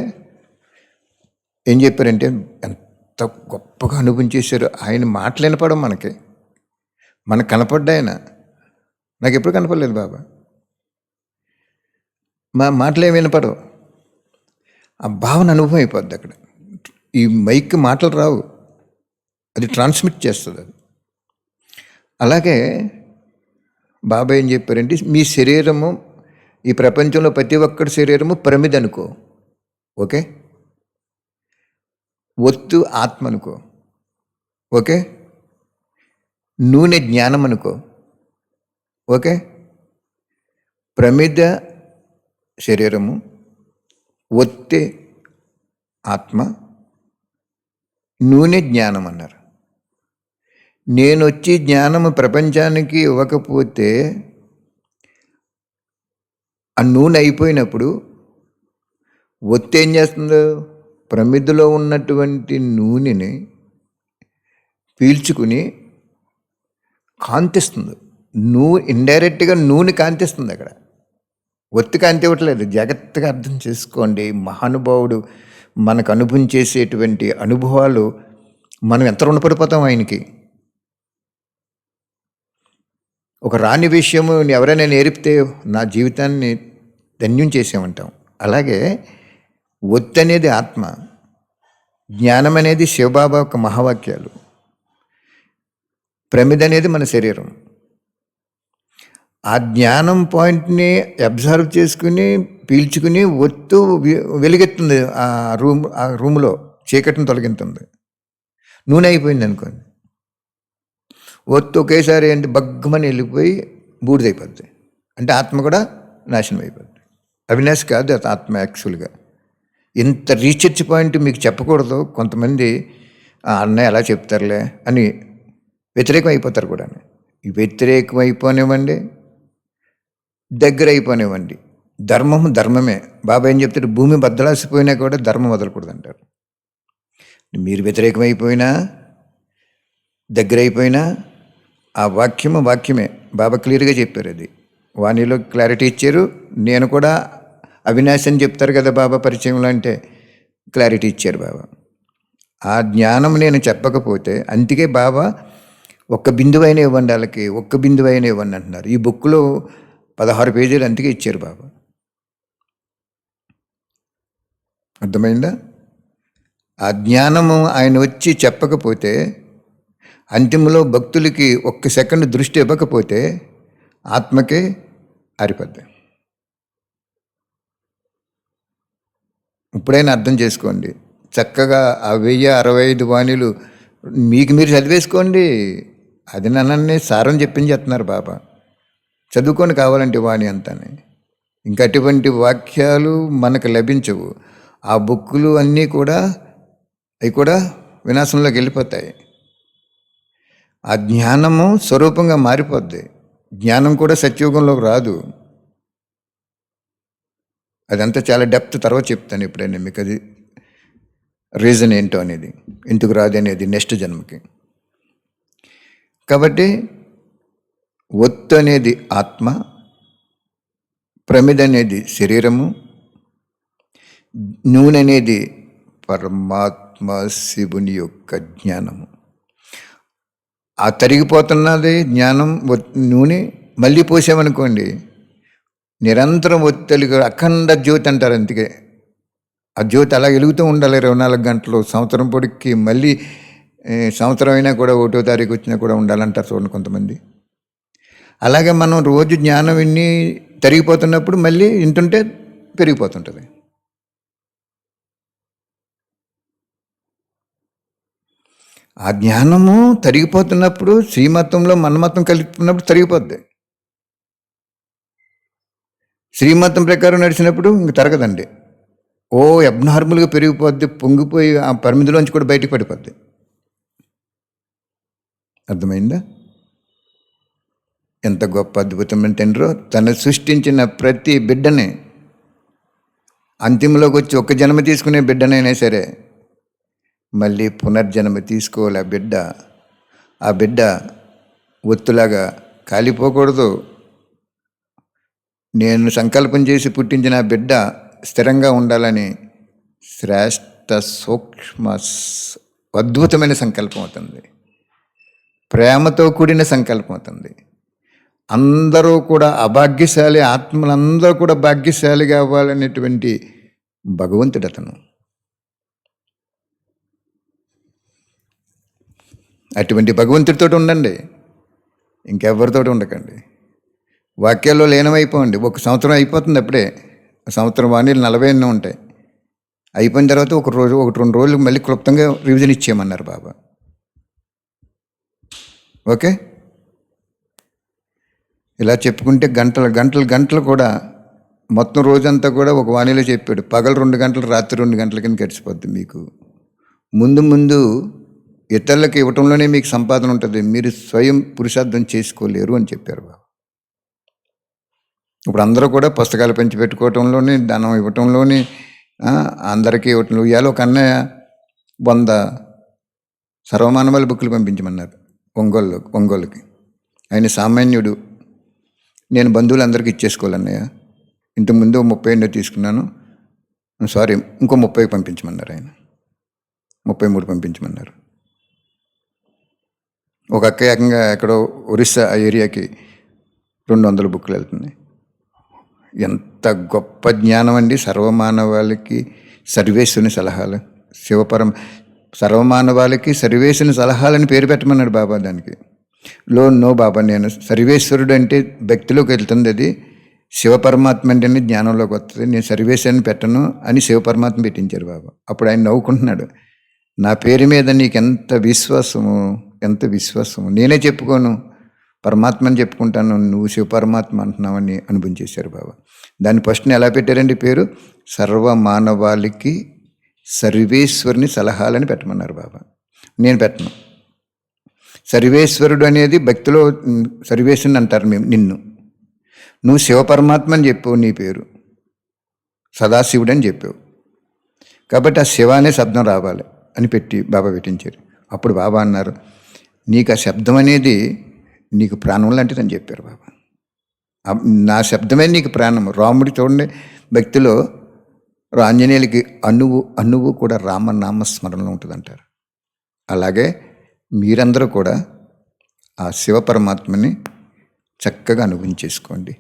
[SPEAKER 1] ఏం చెప్పారంటే, ఎంత గొప్పగా అనుభవించేశారు. ఆయన మాటలు వినపడం మనకు కనపడ్డా ఆయన. నాకు ఎప్పుడు కనపడలేదు బాబా, మా మాటలు ఏమి వినపడవు. ఆ భావన అనుభవం అయిపోద్ది అక్కడ. ఈ మైక్ మాటలు రావు, అది ట్రాన్స్మిట్ చేస్తుంది అది. అలాగే బాబా ఏం చెప్పారంటే, మీ శరీరము, ఈ ప్రపంచంలో ప్రతి ఒక్కరి శరీరము ప్రమిద అనుకో, ఓకే? ఒత్తు ఆత్మ అనుకో, ఓకే. నూనె జ్ఞానం అనుకో, ఓకే. ప్రమిద శరీరము, ఒత్తే ఆత్మ, నూనె జ్ఞానం అన్నారు. నేను వచ్చి జ్ఞానము ప్రపంచానికి ఇవ్వకపోతే ఆ నూనె అయిపోయినప్పుడు ఒత్తి ఏం చేస్తుందో, ప్రమిదలో ఉన్నటువంటి నూనెని పీల్చుకుని కాంతిస్తుంది. ఇండైరెక్ట్గా నూనె కాంతిస్తుంది అక్కడ, ఒత్తి కాంతి ఇవ్వట్లేదు. జాగ్రత్తగా అర్థం చేసుకోండి. మహానుభావుడు మనకు అనుభవం చేసేటువంటి అనుభవాలు మనం ఎంత రుణపడిపోతాం ఆయనకి. ఒక రాని విషయము ఎవరైనా నేర్పితే నా జీవితాన్ని ధన్యం చేసామంటాం. అలాగే ఒత్తి అనేది ఆత్మ, జ్ఞానం అనేది శివబాబా యొక్క మహావాక్యాలు, ప్రమిద అనేది మన శరీరం. ఆ జ్ఞానం పాయింట్ని అబ్జర్వ్ చేసుకుని పీల్చుకుని ఒత్తు వెలుగెత్తుంది. ఆ రూమ్లో చీకటిని తొలగిస్తుంది. నూనె అయిపోయింది అనుకోండి, ఒత్తు ఒకేసారి ఏంటి బగ్గమని వెళ్ళిపోయి బూడిదైపోద్ది. అంటే ఆత్మ కూడా నాశనం అయిపోద్ది. అవినాశి కాదు అది ఆత్మ. యాక్చువల్గా ఇంత రీసెర్చ్ పాయింట్ మీకు చెప్పకూడదు. కొంతమంది అన్నయ్య ఎలా చెప్తారులే అని వ్యతిరేకం అయిపోతారు కూడా. వ్యతిరేకం అయిపోనివ్వండి, దగ్గర అయిపోనివ్వండి, ధర్మమే. బాబా ఏం చెప్తాడు, భూమి బద్దలాసిపోయినా కూడా ధర్మం వదలకూడదు అంటారు. మీరు వ్యతిరేకమైపోయినా దగ్గర అయిపోయినా ఆ వాక్యమే. బాబా క్లియర్గా చెప్పారు. అది వాణిలో క్లారిటీ ఇచ్చారు. నేను కూడా అవినాశి అని చెప్తారు కదా బాబా పరిచయంలో, అంటే క్లారిటీ ఇచ్చారు బాబా. ఆ జ్ఞానం నేను చెప్పకపోతే, అందుకే బాబా ఒక్క బిందువైనా ఇవ్వండి, వాళ్ళకి ఒక్క బిందువైనా ఇవ్వండి అంటున్నారు. ఈ బుక్లో 16 పేజీలు అందుకే ఇచ్చారు బాబా. అర్థమైందా? ఆ జ్ఞానము ఆయన వచ్చి చెప్పకపోతే, అంతిమలో భక్తులకి ఒక్క సెకండ్ దృష్టి ఇవ్వకపోతే ఆత్మకే ఆరిపోద్ది. ఇప్పుడైనా అర్థం చేసుకోండి. చక్కగా ఆ 1065 వాణిలు మీకు మీరు చదివేసుకోండి. అది నన్ను సారం చెప్తున్నారు బాబా. చదువుకొని కావాలంటే వాణి అంతానే. ఇంకా అటువంటి వాక్యాలు మనకు లభించవు. ఆ బుక్కులు అన్నీ కూడా అవి కూడా వినాశంలోకి వెళ్ళిపోతాయి. ఆ జ్ఞానము స్వరూపంగా మారిపోద్ది. జ్ఞానం కూడా సత్యయుగంలోకి రాదు. అదంతా చాలా డెప్త్ తర్వాత చెప్తాను ఎప్పుడైనా మీకు. అది రీజన్ ఏంటో అనేది, ఎందుకు రాదు అనేది నెక్స్ట్ జన్మకి. కాబట్టి ఒత్తు అనేది ఆత్మ, ప్రమిద అనేది శరీరము, నూనె అనేది పరమాత్మ శివుని యొక్క జ్ఞానము. ఆ తరిగిపోతున్నది జ్ఞానం, నూనె మళ్ళీ పోసామనుకోండి, నిరంతరం ఒత్తిడిగా అఖండ జ్యోతి అంటారు. అందుకే ఆ జ్యోతి అలా వెలుగుతూ ఉండాలి 24 గంటలు. సంవత్సరం పొడికి మళ్ళీ సంవత్సరం అయినా కూడా 1వ తారీఖు వచ్చినా కూడా ఉండాలంటారు చూడండి కొంతమంది. అలాగే మనం రోజు జ్ఞానం విని తరిగిపోతున్నప్పుడు మళ్ళీ వింటుంటే పెరిగిపోతుంటుంది. ఆ జ్ఞానము తరిగిపోతున్నప్పుడు శ్రీమతంలో మన్మతం కలుపుతున్నప్పుడు తరిగిపోద్ది. శ్రీమతం ప్రకారం నడిచినప్పుడు ఇంక తరగదండి. అబ్నార్మల్గా పెరిగిపోద్ది, పొంగిపోయి ఆ పరిమితిలోంచి కూడా బయటికి పడిపోద్ది. అర్థమైందా? ఎంత గొప్ప అద్భుతమైన తండ్రో. తను సృష్టించిన ప్రతి బిడ్డని అంతిమలోకి వచ్చి ఒక్క జన్మ తీసుకునే బిడ్డనైనా సరే మళ్ళీ పునర్జన్మ తీసుకోవాలి. ఆ బిడ్డ ఒత్తులాగా కాలిపోకూడదు. నేను సంకల్పం చేసి పుట్టించిన బిడ్డ స్థిరంగా ఉండాలని శ్రేష్ట సూక్ష్మ అద్భుతమైన సంకల్పం అవుతుంది. ప్రేమతో కూడిన సంకల్పం అవుతుంది. అందరూ కూడా అభాగ్యశాలి, ఆత్మలందరూ కూడా భాగ్యశాలిగా అవ్వాలనేటువంటి భగవంతుడు అతను. అటువంటి భగవంతుడితో ఉండండి, ఇంకెవరితో ఉండకండి. వాక్యాల్లో లీనమైపోండి. 1 సంవత్సరం అయిపోతుంది అప్పుడే. సంవత్సరం వాణీలు 40 ఉంటాయి. అయిపోయిన తర్వాత ఒక రోజు 2 రోజులు మళ్ళీ క్లుప్తంగా రివిజన్ ఇచ్చేయమన్నారు బాబా. ఓకే, ఇలా చెప్పుకుంటే గంటలు కూడా మొత్తం రోజంతా కూడా ఒక వాణిలో చెప్పాడు. పగలు 2 గంటలు, రాత్రి 2 గంటల కింద గడిచిపోద్ది మీకు. ముందు ఇతరులకు ఇవ్వటంలోనే మీకు సంపాదన ఉంటుంది, మీరు స్వయం పురుషార్థం చేసుకోలేరు అని చెప్పారు బాబు. ఇప్పుడు అందరూ కూడా పుస్తకాలు పెంచి పెట్టుకోవటంలోనే, ధనం ఇవ్వటంలోనే, అందరికీ ఇవ్వటం. ఇవాళ ఒక అన్నయ్య 100 సర్వమానవాళి బుక్కులు పంపించమన్నారు ఒంగోలుకి. ఆయన సామాన్యుడు. నేను బంధువులందరికీ ఇచ్చేసుకోవాలన్నయ్య, ఇంతకుముందు 30 తీసుకున్నాను, సారీ ఇంకో 30 పంపించమన్నారు. ఆయన 33 పంపించమన్నారు. ఒక అక్క ఏకంగా ఎక్కడో ఒరిస్సా ఆ ఏరియాకి 200 బుక్కులు వెళ్తున్నాయి. ఎంత గొప్ప జ్ఞానం అండి! సర్వమానవాళికి సర్వేశ్వరుని సలహాలు, సర్వమానవాళికి సర్వేశ్వరుని సలహాలని పేరు పెట్టమన్నాడు బాబా. దానికి నో బాబా, నేను సర్వేశ్వరుడు అంటే భక్తిలోకి వెళ్తుంది, అది శివపరమాత్మ అంటేనే జ్ఞానంలోకి వస్తుంది, నేను సర్వేశ్వరుని పెట్టను అని శివపరమాత్మ పెట్టించారు బాబా. అప్పుడు ఆయన నవ్వుకుంటున్నాడు, నా పేరు మీద నీకు ఎంత విశ్వాసము, నేనే చెప్పుకోను, పరమాత్మని చెప్పుకుంటాను, నువ్వు శివపరమాత్మ అంటున్నావని అనుభవించేశారు బాబా. దాని ఫస్ట్ని ఎలా పెట్టారండి పేరు? సర్వమానవాళికి సర్వేశ్వరుని సలహాలని పెట్టమన్నారు బాబా. నేను పెట్టను. సర్వేశ్వరుడు అనేది భక్తిలో సర్వేశ్వరుని అంటారు నిన్ను. నువ్వు శివపరమాత్మ అని చెప్పావు, నీ పేరు సదాశివుడు అని చెప్పావు, కాబట్టి ఆ శివ అనే శబ్దం రావాలి అని బాబా పెట్టించారు. అప్పుడు బాబా అన్నారు, నీకు ఆ శబ్దం అనేది నీకు ప్రాణం లాంటిదని చెప్పారు బాబా. నా శబ్దమే నీకు ప్రాణం. రాముడి చూడండి, భక్తిలో ఆంజనేయులకి అణువు కూడా రామనామస్మరణలో ఉంటుందంటారు. అలాగే మీరందరూ కూడా ఆ శివపరమాత్మని చక్కగా అనుభవించేసుకోండి.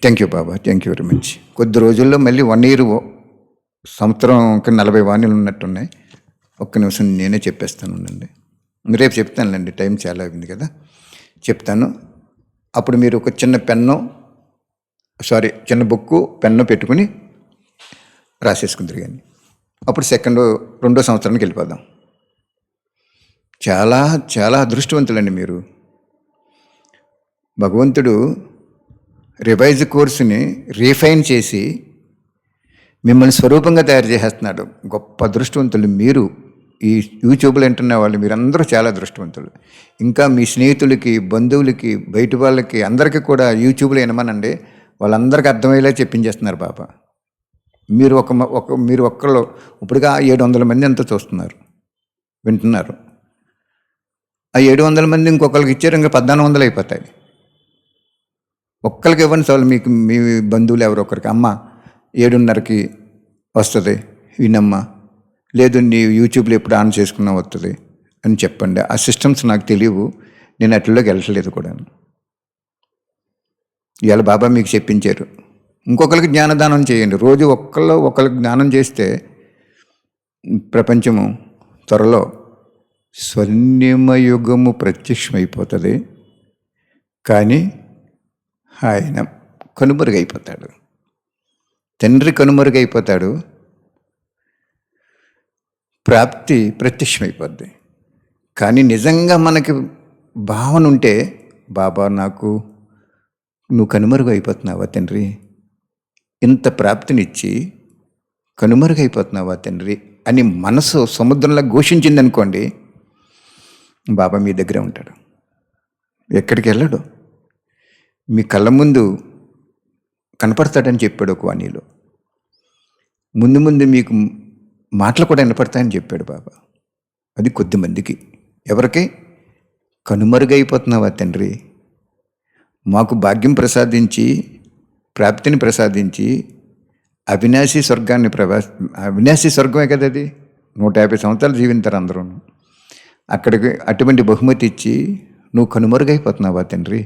[SPEAKER 1] థ్యాంక్ యూ బాబా, థ్యాంక్ యూ వెరీ మచ్. కొద్ది రోజుల్లో మళ్ళీ 1 year, సంవత్సరంకి 40 వాణిలు ఉన్నట్టున్నాయి. ఒక్క నిమిషం నేనే చెప్పేస్తాను అండి, రేపు చెప్తానులేండి, టైం చాలా అయింది కదా, చెప్తాను. అప్పుడు మీరు ఒక చిన్న బుక్కు పెన్ను పెట్టుకుని రాసేసుకుందరు. కానీ అప్పుడు రెండో సంవత్సరానికి వెళ్ళిపోదాం. చాలా చాలా అదృష్టవంతులండి మీరు. భగవంతుడు రివైజ్ కోర్సుని రీఫైన్ చేసి మిమ్మల్ని స్వరూపంగా తయారు చేసేస్తున్నాడు. గొప్ప అదృష్టవంతులు మీరు. ఈ యూట్యూబ్లో వింటున్న వాళ్ళు మీరందరూ చాలా అదృష్టవంతులు. ఇంకా మీ స్నేహితులకి, బంధువులకి, బయట వాళ్ళకి అందరికీ కూడా యూట్యూబ్లో వినమనండి, వాళ్ళందరికీ అర్థమయ్యేలా చెప్పించేస్తున్నారు బాబా. మీరు ఒక్కళ్ళు ఇప్పుడుగా 700 మంది అంతా చూస్తున్నారు, వింటున్నారు. ఆ 700 మంది ఇంకొకరికి ఇచ్చారు, ఇంకా 1400 అయిపోతాయి. ఒక్కరికి ఇవ్వండి చాలు. మీకు మీ బంధువులు ఎవరో ఒకరికి, అమ్మ 7:30కి వస్తుంది వినమ్మా, లేదు నీ యూట్యూబ్లో ఎప్పుడు ఆన్ చేసుకున్నా వస్తుంది అని చెప్పండి. ఆ సిస్టమ్స్ నాకు తెలియవు, నేను అట్లలోకి వెళ్ళట్లేదు కూడా. ఇవాళ బాబా మీకు చెప్పించారు. ఇంకొకరికి జ్ఞానదానం చేయండి. రోజు ఒకరికి జ్ఞానం చేస్తే ప్రపంచము త్వరలో స్వర్ణిమయుగము ప్రత్యక్షమైపోతుంది. కానీ ఆయన కనుమరుగైపోతాడు, తండ్రి కనుమరుగైపోతాడు, ప్రాప్తి ప్రత్యక్షమైపోద్ది. కానీ నిజంగా మనకి భావన ఉంటే, బాబా నువ్వు కనుమరుగైపోతున్నావా తండ్రి, ఇంత ప్రాప్తినిచ్చి కనుమరుగైపోతున్నావా తండ్రి అని మనసు సముద్రంలో ఘోషించిందనుకోండి, బాబా మీ దగ్గరే ఉంటాడు, ఎక్కడికి వెళ్ళడు, మీ కళ్ళ ముందు కనపడతాడని చెప్పాడు ఒక వాణిలో. ముందు మీకు మాటలు కూడా వినపడతాయని చెప్పాడు బాబా. అది కొద్దిమందికి. ఎవరికి? కనుమరుగైపోతున్నావా తండ్రి, మాకు భాగ్యం ప్రసాదించి, ప్రాప్తిని ప్రసాదించి, అవినాశీ స్వర్గమే కదా అది. 150 సంవత్సరాలు జీవించారు అందరూ. అక్కడికి అటువంటి బహుమతి ఇచ్చి నువ్వు కనుమరుగైపోతున్నావా తండ్రి,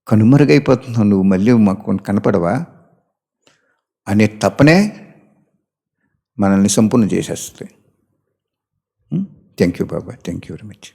[SPEAKER 1] కనుమరుగైపోతున్నావు, నువ్వు మళ్ళీ మాకు కనపడవా అనే తప్పనే మనల్ని సంపూర్ణ చేసేస్తుంది. థ్యాంక్ యూ బాబా, థ్యాంక్ యూ వెరీ మచ్.